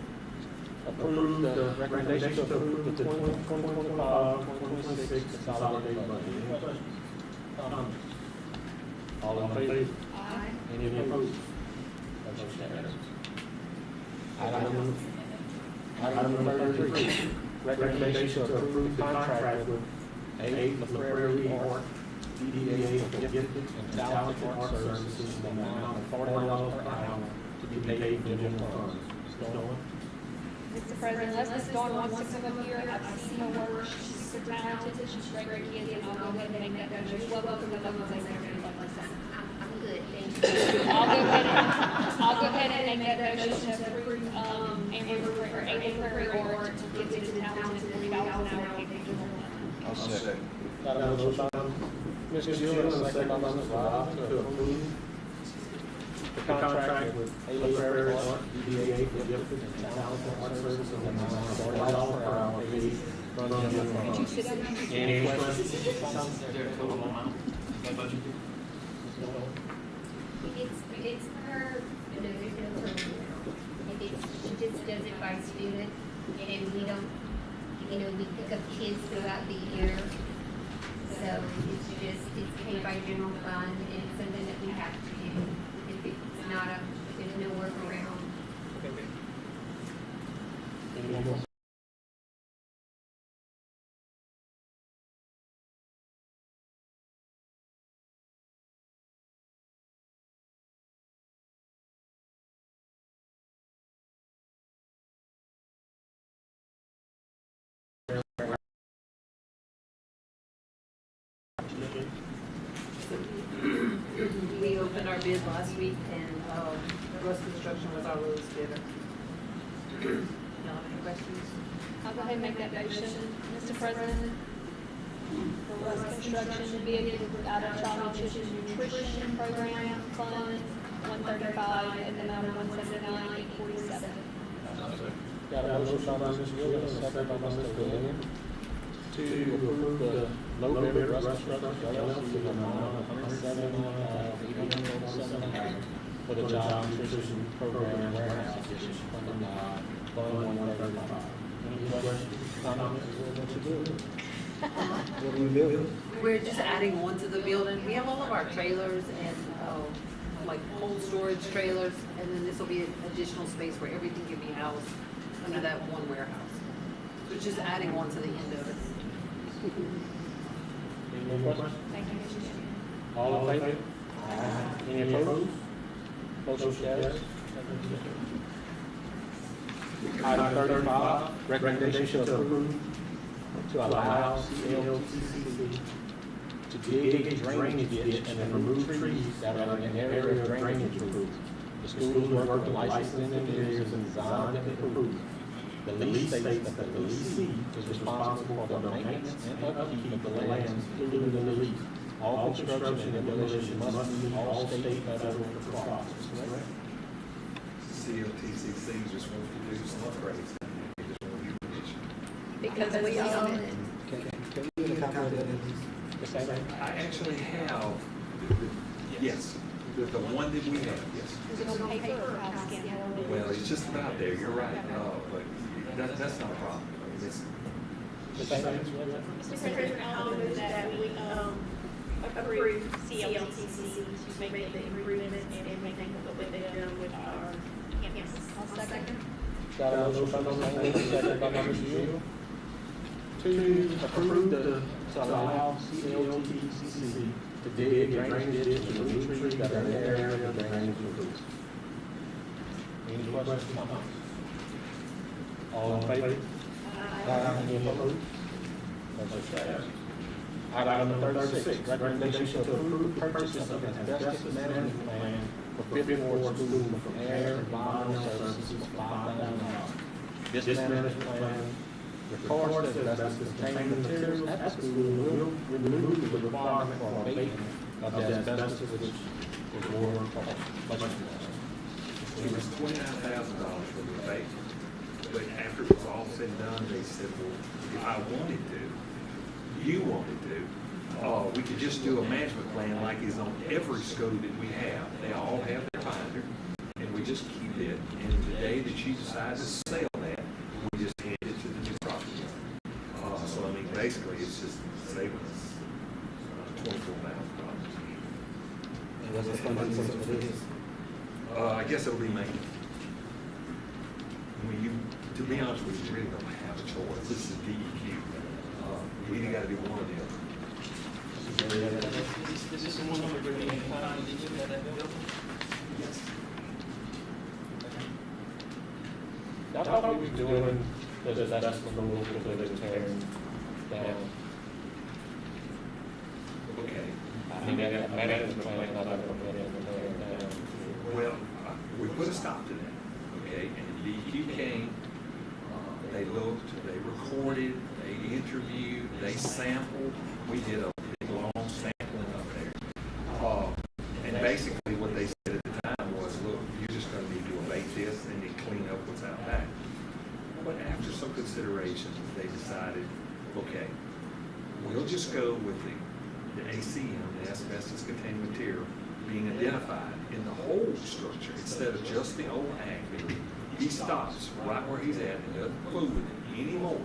approve the recommendation to approve the 2025-2026 consolidated budget. Any questions? Comments? All in favor? Aye. Any opposed? Motion carries. Item number 33, recommendation to approve the contract with A. LaPrairie Art, DBA for gifted and talented art services in the amount of $40 per hour to be paid from general funds. Ms. Dawn? Mr. President, unless Ms. Dawn wants to come up here, I've seen her work, she's super talented, she's great kids, and I'll go ahead and make that motion. Well, welcome to come up and say everything like this. I'm good, thank you. I'll go ahead and make that motion to approve, Amber Prairie Art to give it to talented $40 an hour paid from general fund. I'll second. Got a motion by Mr. Gill and a second by Mr. Robin to approve the contract with A. LaPrairie Art, DBA for gifted and talented art services in the amount of $40 per hour paid from general funds. Any questions? It's her, there's no program. She just does it by student, and we don't, we pick up kids throughout the year. So it's paid by general fund, and it's something that we have to do. If it's not there's no workaround. Any more? We opened our bid last week, and Russ Construction was our lowest bidder. Y'all have any questions? I'll go ahead and make that motion, Mr. President. For Russ Construction, bid out of Child Nutrition Program Fund, 135, and the amount of 179,847. Got a motion by Mr. Gill and a second by Mr. Glenn to approve the low bidder Russ Construction LLC in the amount of $179,847 for the Child Nutrition Program Warehouse Edition funded by Fund 135. Any questions, comments, or what you do? What are we building? We're just adding one to the building. We have all of our trailers and, like cold storage trailers, and then this will be an additional space where everything can be housed under that one warehouse. So it's just adding one to the end of it. Any more questions? Thank you, Mr. Chairman. All in favor? Any opposed? Motion carries. Item 35, recommendation to approve to allow CLTCC to dig a drainage ditch and then remove trees that are in an area of drainage improvement. The school is working with licensed engineers and design and improvement. The lease states that the leasee is responsible for the maintenance and upkeep of the lands included in the lease. All construction and demolition must meet all state and federal requirements, correct? CLTCC just wants to do some upgrades. They just want to do addition. Because we own it. Can we get a copy of that? I actually have, yes, the one that we have, yes. Is it on paper or house scan? Well, it's just about there, you're right, but that's not a problem. I mean, it's, Mr. President, I'll move that we approve CLTCC to make the improvements and everything that they've done with our campus. I'll second. Got a motion by Mr. Lane, second by Mr. Gill, to approve to allow CLTCC to dig a drainage ditch and remove trees that are in the area of drainage improvement. Any questions, comments? All in favor? Any opposed? Motion carries. Item number 36, recommendation to approve purchase of an asbestos management plan for Fifth Ward School from Air and Environmental Services for $5,000. This management plan records that asbestos containing materials at the school and will remove the requirement for abatement of the asbestos, which is more cost. it was $29,000 for the abatement. But after it was all said and done, they said, well, if I wanted to, you wanted to, we could just do a management plan like is on every school that we have. They all have their binder, and we just keep it. And the day that you decide to sell that, we just hand it to the new property owner. So I mean, basically, it's just saving us $24,000. And what's the funding source for this? I guess it'll be maintenance. I mean, to be honest with you, really don't have a choice. This is DEQ. We either got to do one or the other. This is the one that we're being found in that building? Yes. I thought we were doing the assessment a little bit of tearing down. Okay. I mean, that management plan, not that we're tearing down. Well, we put a stop to that, okay? And the DEQ came, they looked, they recorded, they interviewed, they sampled. We did a big long sampling up there. And basically what they said at the time was, look, you're just going to need to abate this and then clean up what's out back. But after some consideration, they decided, okay, we'll just go with the ACM, the asbestos containing material, being identified in the whole structure instead of just the old ag. He stops right where he's at and doesn't fool with it anymore.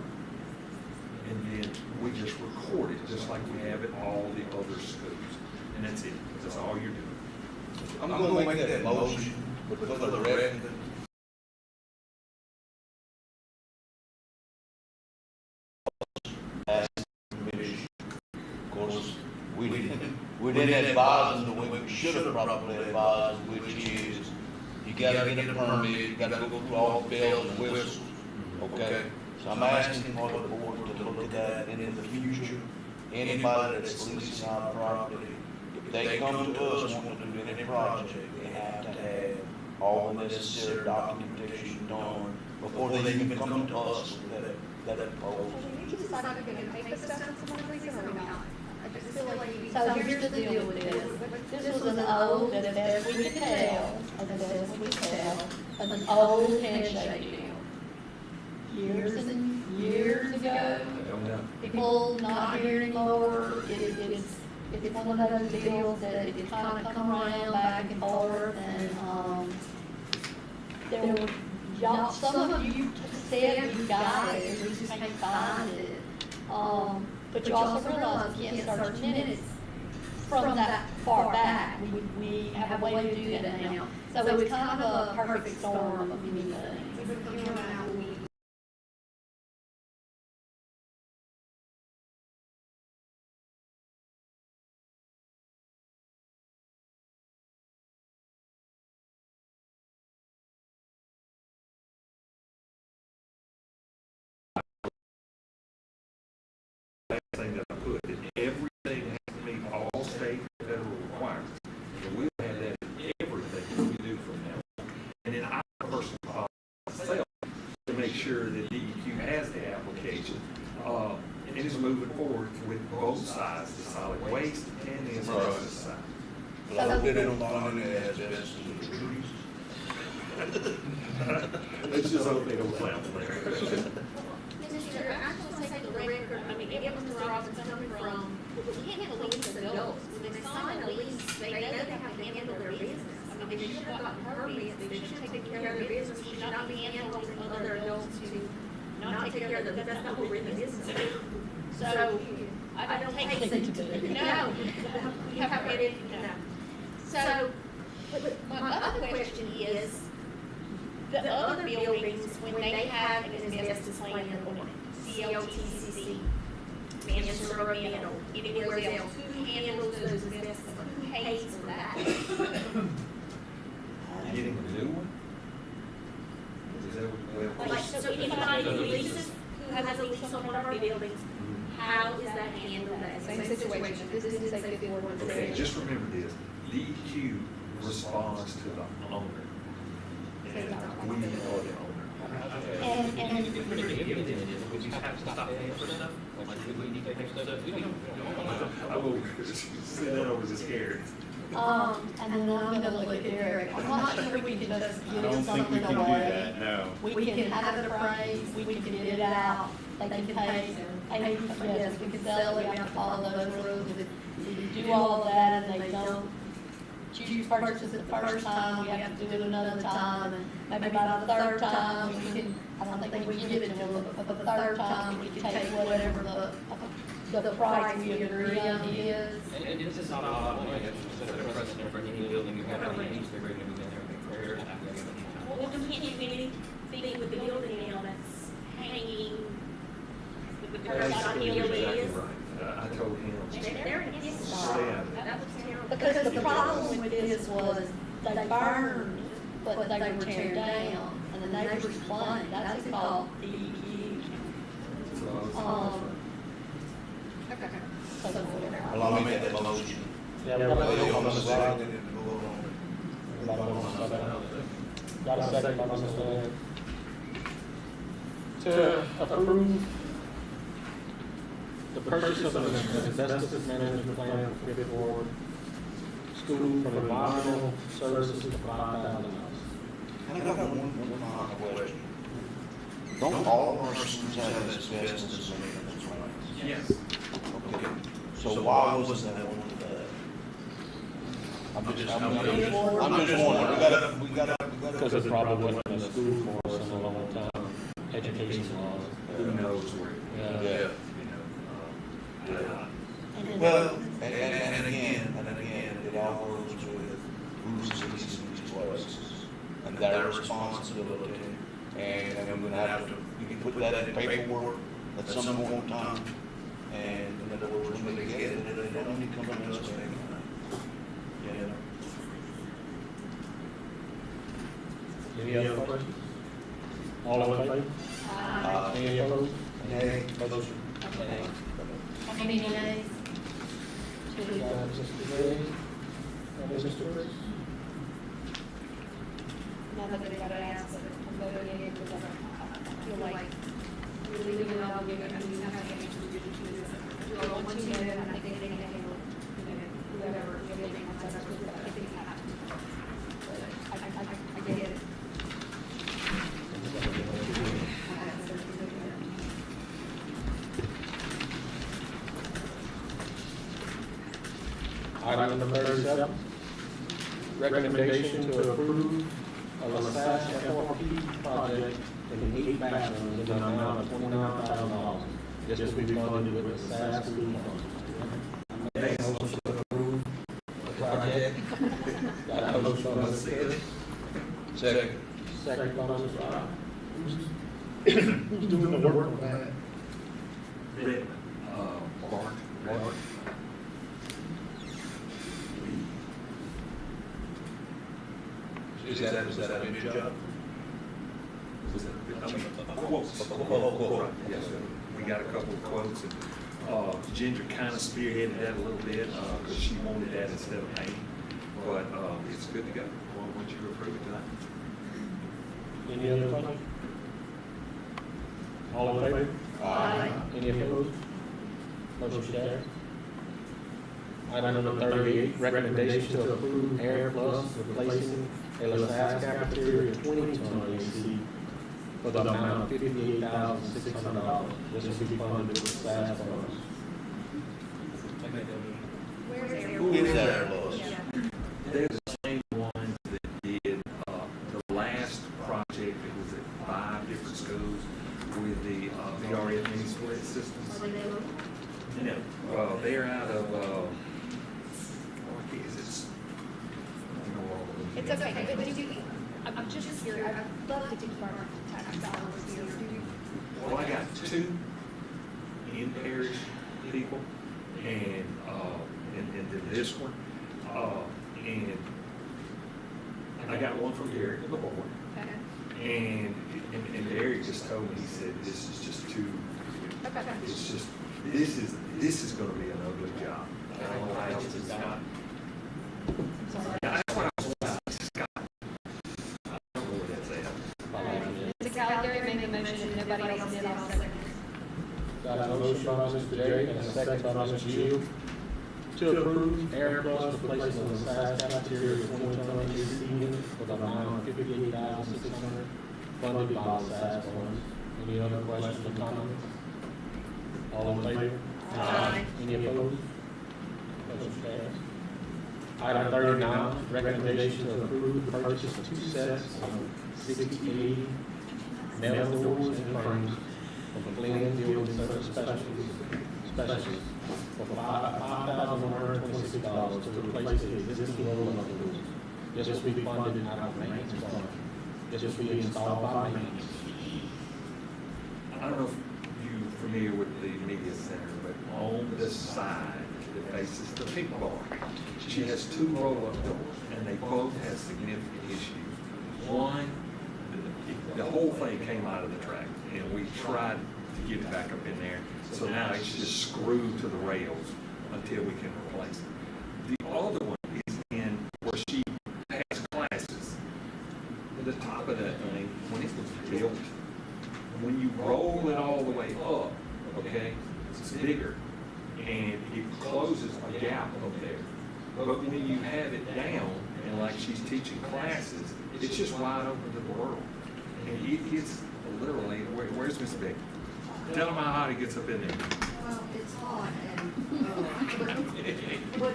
And then we just record it just like we have at all the other schools. And that's it. That's all you're doing. I'm gonna make that motion, but for the record, of course, we didn't advise them the way we should have probably advised, which is you gotta get a permit, you gotta go through all the bells and whistles, okay? So I'm asking for the board to look at that in the future. Anybody that's leasing our property, if they come to us wanting to do any project, they have to have all the necessary documentation done before they even come to us with that proposal. You decide if you're gonna take the stuff and someone leaves it or not. I just feel like you. So here's the deal with this. This was an old, as best we could tell, an old handshake deal. Years and years ago, people not here anymore, it's one of those deals that it kind of come around back and forth, and, there were, y'all, some of you said you got it, we just can't find it. But you also realize we can't search minutes from that far back. We have a way to do that now. So it was kind of a perfect storm of many things. Thing that I put, that everything has to meet all state and federal requirements. And we'll have that in everything that we do from now on. And then I personally follow myself to make sure that DEQ has the application and is moving forward with both sides, the solid waste and the asbestos side. But I hope they don't find any asbestos in the trees. Let's just hope they don't plant them there. Mr. I just want to say for the record, I mean, it was Mr. Robinson coming from, we can't police adults. When they sign a lease, they know they have to handle their business. I mean, they should have gotten permits, they should take care of their business, we should not be handling other adults to not take care of them, that's not what we're in the business of. So, I don't take anything to do. No, we have read it, no. So, but my other question is, the other buildings, when they have an asbestos plan on it, COTCC, Mansur, anywhere else, who handles those asbestos, who pays for that? Getting a new one? Is that what, Like, so anybody who leases, who has a lease on one of our buildings, how is that handled? Same situation, this is a 5417. okay, just remember this, DEQ responds to the owner. And we are the owner. Would you have to stop paying for stuff? Like, would we need to pay for stuff? We don't. I will sit down over the scared. And then I'm gonna look at Eric, I'm not sure we can just I give don't think we something can do away. that, no. We can have it appraised, we can get it out, they can pay yes, we could sell it, we have to follow those rules. If we do all of that and they don't choose to purchase it the first time, we have to do it another time, and maybe by the third time, we can, I don't think we give it to them, but for the third time, we can take whatever the price we agree on is. And it's just not a lot of money, it's set a precedent for any building you have any needs to bring them in there. Fair enough. Well, we can't do anything with the building now that's hanging with the person on the is. I told him. They're in a gift Stay shop. out of it. That was terrible. Because the problem with this was they burned, but they were tearing down, and the neighbors complained, that's called DEQ. Okay. So, Well, I made that motion. Yeah, They we got a on the motion. side, they didn't vote on it. Got a second by Mr. Lynn. To approve the purchase of an asbestos management plan for Fifth Ward School from Environmental Services for $5,000. I got one final question. Don't all of our schools have asbestos in it? Yes. Okay, so why wasn't that one of that? I'm just wondering, we gotta. Because it probably wasn't a school for us in a long time, education laws. Who knows where? Yeah. Well, and again, it all goes with who's leasing these places and their responsibility. And I'm gonna have to, you can put that in paperwork at some point in time. And in other words, when they get it, they don't need to come to us. Yeah. Any other questions? All in favor? Any opposed? Nay. Motion. how many days? Got Mr. Gray, and Mr. Chris. Not that they gotta ask, but I'm voting in because I feel like we're leaving it all, giving, I mean, I have to answer to once you know, and I think they can handle, whoever, everything, I think I get it. Item number 37, recommendation to approve a LaSalle FRP project in 8 bathrooms in the amount of $29,000. This will be funded with LaSalle school funds. Make a motion to approve the project. Got a motion by Mr. Kelly. Second. Second by Mr. Rod. Who's doing the work on that? Rick, Mark. Is that a big job? Yes, sir. We got a couple of quotes, and Ginger kind of spearheaded that a little bit, because she wanted that instead of painting, but it's good to go. Once you approve it tonight. Any other questions? All in favor? Aye. Any opposed? Motion carries. Item number 38, recommendation to approve Air Plus replacing a LaSalle cafeteria 20-ton AC for the amount of $58,600. This will be funded with LaSalle funds. Who is that, Lois? They're the same ones that did the last project. It was at 5 different schools with the VRF mini split systems. No, they're out of, what is it? It's okay, but do you, I'm just here, I'd love to do tax dollars here. Well, I got 2 in parish people, and then this one, and I got one from Derek in the board. And Derek just told me, he said, this is just too, it's just, this is gonna be an ugly job. I don't know how else it's got. That's what I was about, Scott. I don't know where that's at. Mr. Gallagher made the motion, and nobody else did, I'll second. Got a motion by Mr. J and a second by Mr. Shield to approve Air Plus replacing the LaSalle cafeteria 20-ton AC unit for the amount of $58,600 funded by LaSalle funds. Any other questions or comments? All in favor? Aye. Any opposed? Motion carries. Item 39, recommendation to approve the purchase of 2 sets of 6080 metal doors and frames from Flynn Building Service Specialists for $5,126 to replace the existing roll-up doors. This will be funded out of maintenance fund. This will be installed by maintenance. I don't know if you're familiar with the media center, but on the side that faces the pink bar, she has 2 roll-up doors, and they both have significant issues. One, the whole thing came out of the track, and we tried to get it back up in there. So now it's just screwed to the rails until we can replace it. The other one is in where she has classes. At the top of that thing, when it was built, when you roll it all the way up, okay, it's bigger, and it closes a gap up there. But when you have it down, and like she's teaching classes, it's just wide open to the world. And it's literally, where's Miss Beck? Tell them how hot it gets up in there. Well, it's hot but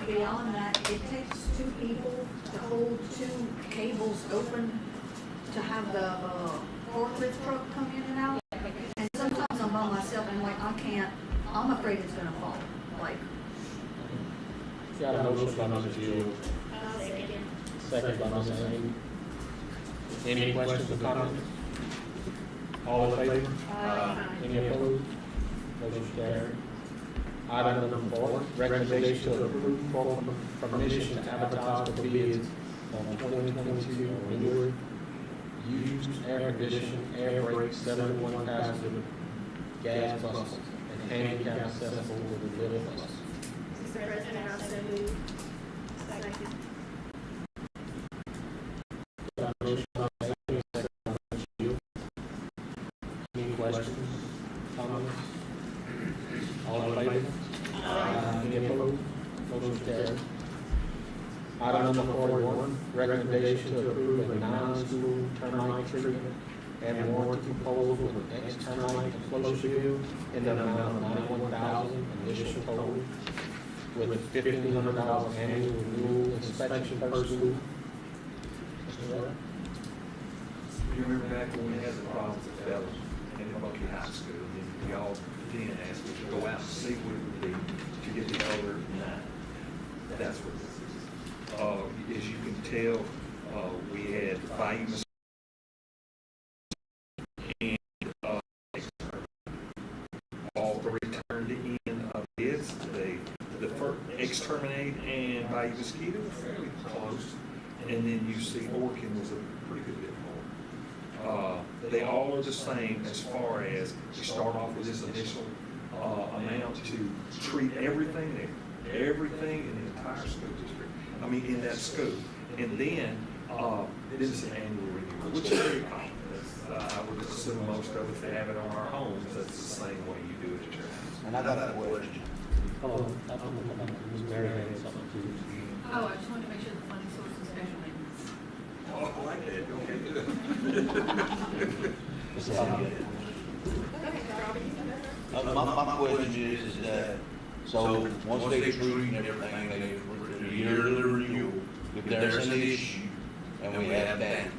beyond that, it takes 2 people to hold 2 cables open to have the forklift truck come in and out. And sometimes I'm by myself and like, I can't, I'm afraid it's gonna fall, like. Got a motion by Mrs. Shields, second by Mrs. Amy. Any questions or comments? All in favor? Aye. Any opposed? Motion carried. Item number 4, recommendation to approve permission to advertise for bids on 2022 or newer used air conditioning, air brake, 71 passenger gas buses, and handicap accessible with the lift bus. Mr. President, I so move. Second. Motion by Amy, second by Mrs. Shields. Any questions, comments? All in favor? Any opposed? Motion carried. Item number 41, recommendation to approve a non-school termite treatment and warranty proposal with ex-termite enclosure bill in the amount of $91,000 initial total with $1,500 annual renewal inspection per school. Mr. Ray? You remember back when we had the problems at Fellows and at Bucky High School, and we all then asked us to go out and see what it would be to get the color 9. That's what this is. As you can tell, we had famous and all 3 turned in bids. The first Exterminate and Bayou Mosquito were fairly close, and then you see Orkin was a pretty good bit more. They all are the same as far as we start off with this initial amount to treat everything there, everything in the entire school district. I mean, in that school. And then it's an annual renewal, which is very common. I would assume most of us that have it on our homes, that's the same way you do it at your house. And I got a question. Hold on, Ms. Mary had something to. Oh, I just wanted to make sure the funding source is special maintenance. Oh, I like that, okay. My question is that, so once they treat and everything, they yearly review, if there's an issue and we have damage,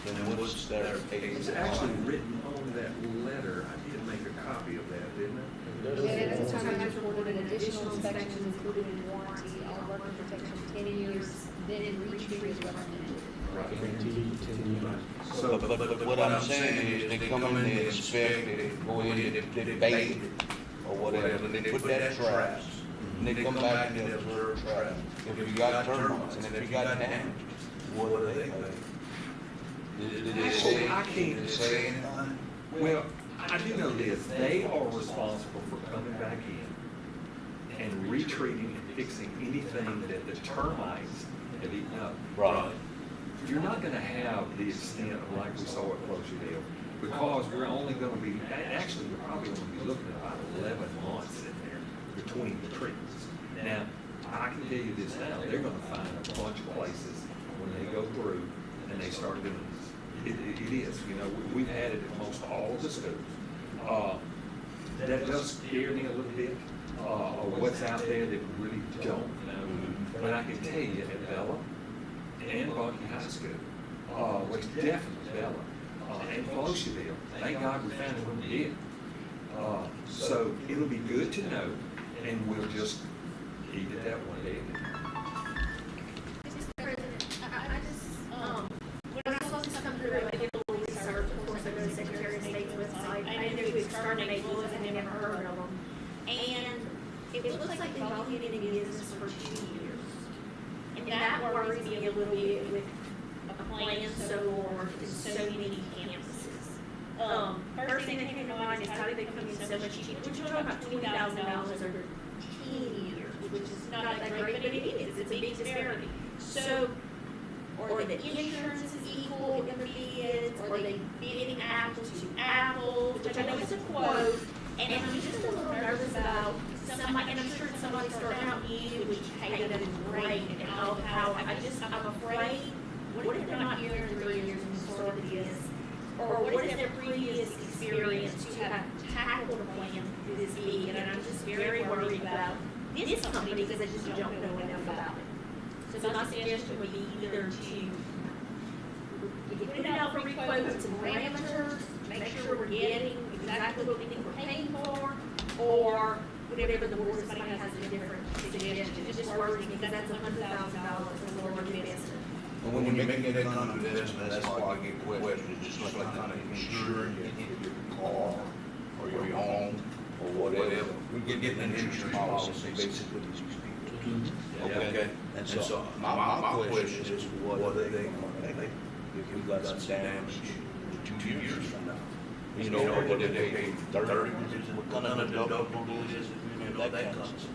then what's their? It's actually written on that letter. I did make a copy of that, didn't I? It's talking about reported an additional inspections included in warranty, all worker protection, 10 years, then in retreat is recommended. Guaranteed 10 years. So, but what I'm saying is they come in, they inspect, they go in, they bait it or whatever, and they put that traps. And they come back and they observe traps. If you got termites and if you got damage, what do they pay? Did they say, I can't did they say anything? Well, I do know this, they are responsible for coming back in and retreating and fixing anything that the termites have eaten up. Right. You're not gonna have the extent of like we saw at Closerdale, because we're only gonna be, actually, we're probably gonna be looking at about 11 months in there between the treatments. Now, I can tell you this now, they're gonna find a bunch of places when they go through and they start doing this. It is, you know, we've had it at most all of the schools. that does scare me a little bit, of what's out there that we really don't know. But I can tell you at Bella and Bucky High School, well, definitely Bella, and Feliciaville, thank God we found it when we did. So it'll be good to know, and we'll just leave it that one day. Mr. President, I just, when I saw this come through, I did a little research, of course, I go to the Secretary of State's website, I knew who Exterminate was, and I never heard of them. And it looks like they've only been in business for 2 years. And that worries me a little bit with a plan so large and so many campuses. First thing that came to mind is how did they come in so much cheaper? We're talking about $20,000 over 10 years, which is not that great, but it is. It's a big disparity. So, or the insurance is equal in the bids, or they bidding apples to apples, which I know is a quote, and I'm just a little nervous about somebody, and I'm sure somebody starting out new, which hey, that is great, and how I'm afraid, what if they're not here in 3 years and started this? Or what is their previous experience to have tackled a plan this big? And I'm just very worried about this company because I just don't know enough about it. So my suggestion would be either to put it out for requotes and parameters, make sure we're getting exactly what we think we're paying for, or whatever the board, somebody has a different suggestion. It just worries me because that's $100,000 for Lord investment. And when you're making that kind of investment, that's why I get questions, just like kind of insuring your car or your home or whatever. We're getting an insurance policy basically with these people. Okay? And so my question is, what are they gonna pay if we got some damage 2 years from now? You know, what did they pay 30? What kind of deductible is it? You know, that kind of stuff.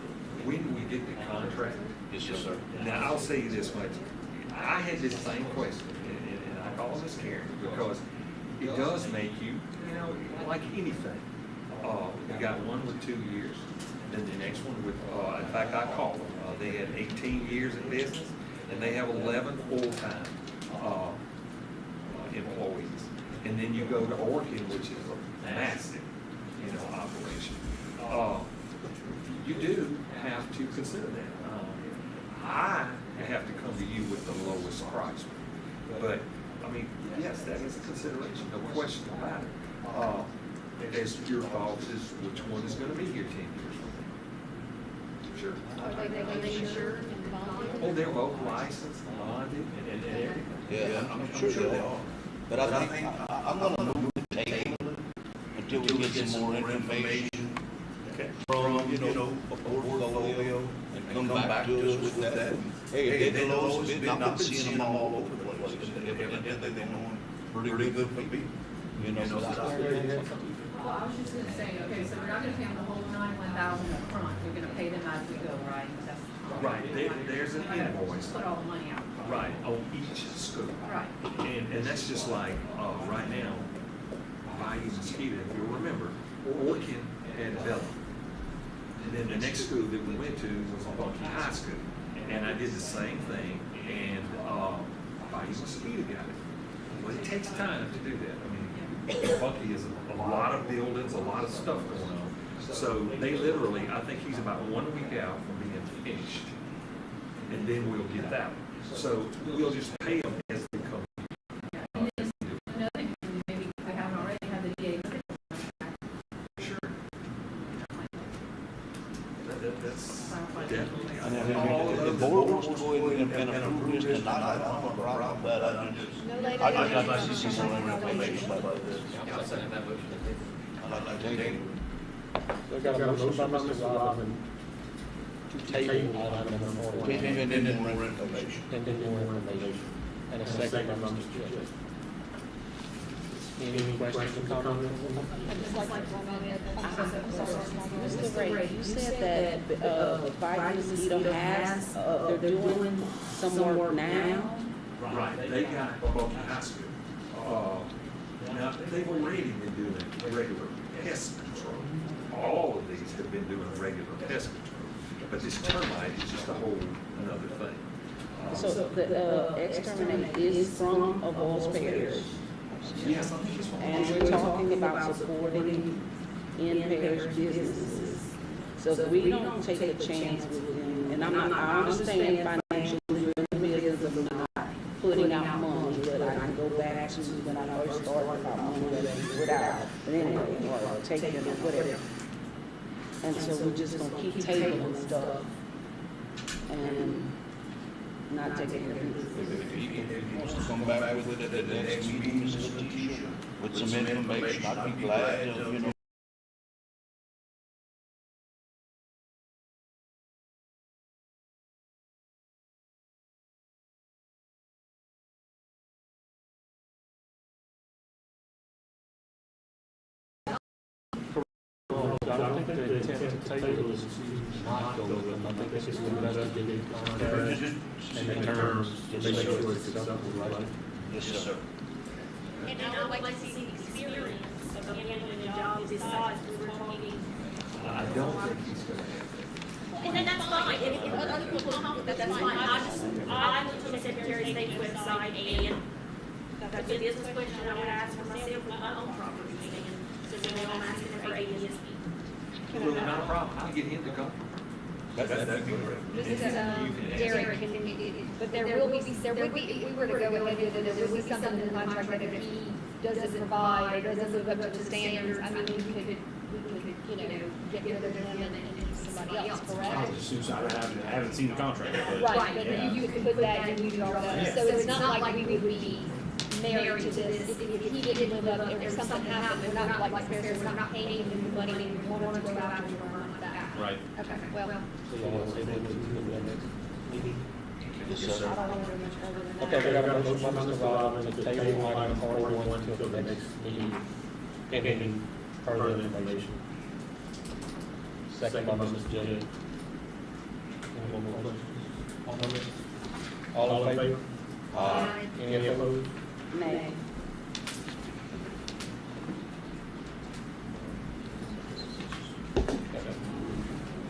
When we get the contract. Yes, sir. Now, I'll say this much. I had this same question, and I call this Karen, because it does make you, you know, like anything. We got one with 2 years, then the next one with, in fact, I called them. They had 18 years in business, and they have 11 full-time employees. And then you go to Orchid, which is a massive, you know, operation. You do have to consider that. I have to come to you with the lowest price. But, I mean, yes, that is a consideration, no question about it. As your thoughts is which one is gonna be here 10 years from now? Sure. Are they insured and bonded? Oh, they're both licensed, bonded, and everything. Yeah, I'm sure they are. But I think I'm gonna move the table until we get some more information from, you know, a portfolio and come back to us with that. Hey, they're the lowest bid, I've been seeing them all over the place. Evidently, they're doing pretty good for me. You know, Well, I was just gonna say, okay, so we're not gonna pay them the whole $91,000 up front, we're gonna pay them as we go, right? Right, there's an invoice. Put all the money out. Right, on each school. Right. And that's just like, right now, Bayou Mosquito, if you'll remember, Orchid and Bella. And then the next school that we went to was Bucky High School. And I did the same thing, and Bayou Mosquito got it. Well, it takes time to do that. I mean, Bucky is a lot of buildings, a lot of stuff going on. So they literally, I think he's about 1 week out from being finished. And then we'll get that one. So we'll just pay them as they come. Another thing, maybe if they haven't already had the DA. Sure. That's definitely. The board wants to go ahead and approve this tonight. I don't have a problem with that. I'd like to see some more information about this. I'll second that motion. I'd like to take. We got a motion by Mr. Robinson to table item number 4. Pending more information. Pending more information. And a second by Mr. Judge. Any questions or comments? Mr. Ray, you said that Bayou Mosquito has, they're doing some work now? Right, they got Bucky High School. Now, they've already been doing regular pest control. All of these have been doing regular pest control. But this termite is just a whole another thing. So the exterminate is from Avoyelles Parish? Yes, I think it's from. And we're talking about supporting in-parish businesses. So if we don't take a chance with them, and I understand financially we're in the business of not putting out money, but I can go back to when I first started about money that we put out, but anyway, or taking or whatever. And so we're just gonna keep tabling stuff and not taking it. If he wants to come back with it at the next meeting, Mrs. Letitia, with some information, I'd be glad to, you know. I don't think the intent to table is not go with them. I think this is going to be the contract and the terms to make sure it's acceptable, right? Yes, sir. And I would like to see the experience of handling a job this size, because we're talking. I don't think he's gonna have And that's fine, if other people come up with that, that's fine. I went to the Secretary of State's website, and that's a business question I would ask for myself with my own property, and so then I'm asking for ADSB. Well, not a problem, I'll get him to come. That'd be great. Derek, but there would be, if we were to go ahead with it, there would be something in the contract that if he doesn't provide or doesn't live up to the standards, I mean, we could, get rid of him and somebody else, correct? I haven't seen the contract. Right, but you could put that and you could draw that, so it's not like we would be married to this. If he didn't live up, if something happened, we're not like Paris, we're not paying him the money, we wanted to go after him or not back. Right. Okay, well. So you want to table it to the next meeting? Yes, sir. I don't want to go much further than that. Okay, we got a motion by Mr. Robin to table item 41 until the next meeting, pending further information. Second by Mrs. J. Any more questions? All in favor? Aye. Any opposed? Nay.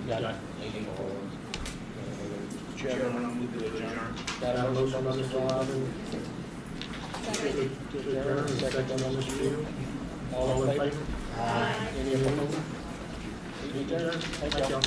Got it. Chairman, I move to adjourn. Got a motion by Mr. Robin. To adjourn, second by Mr. Field. All in favor? Aye. Any opposed? Adjourn. Thank y'all.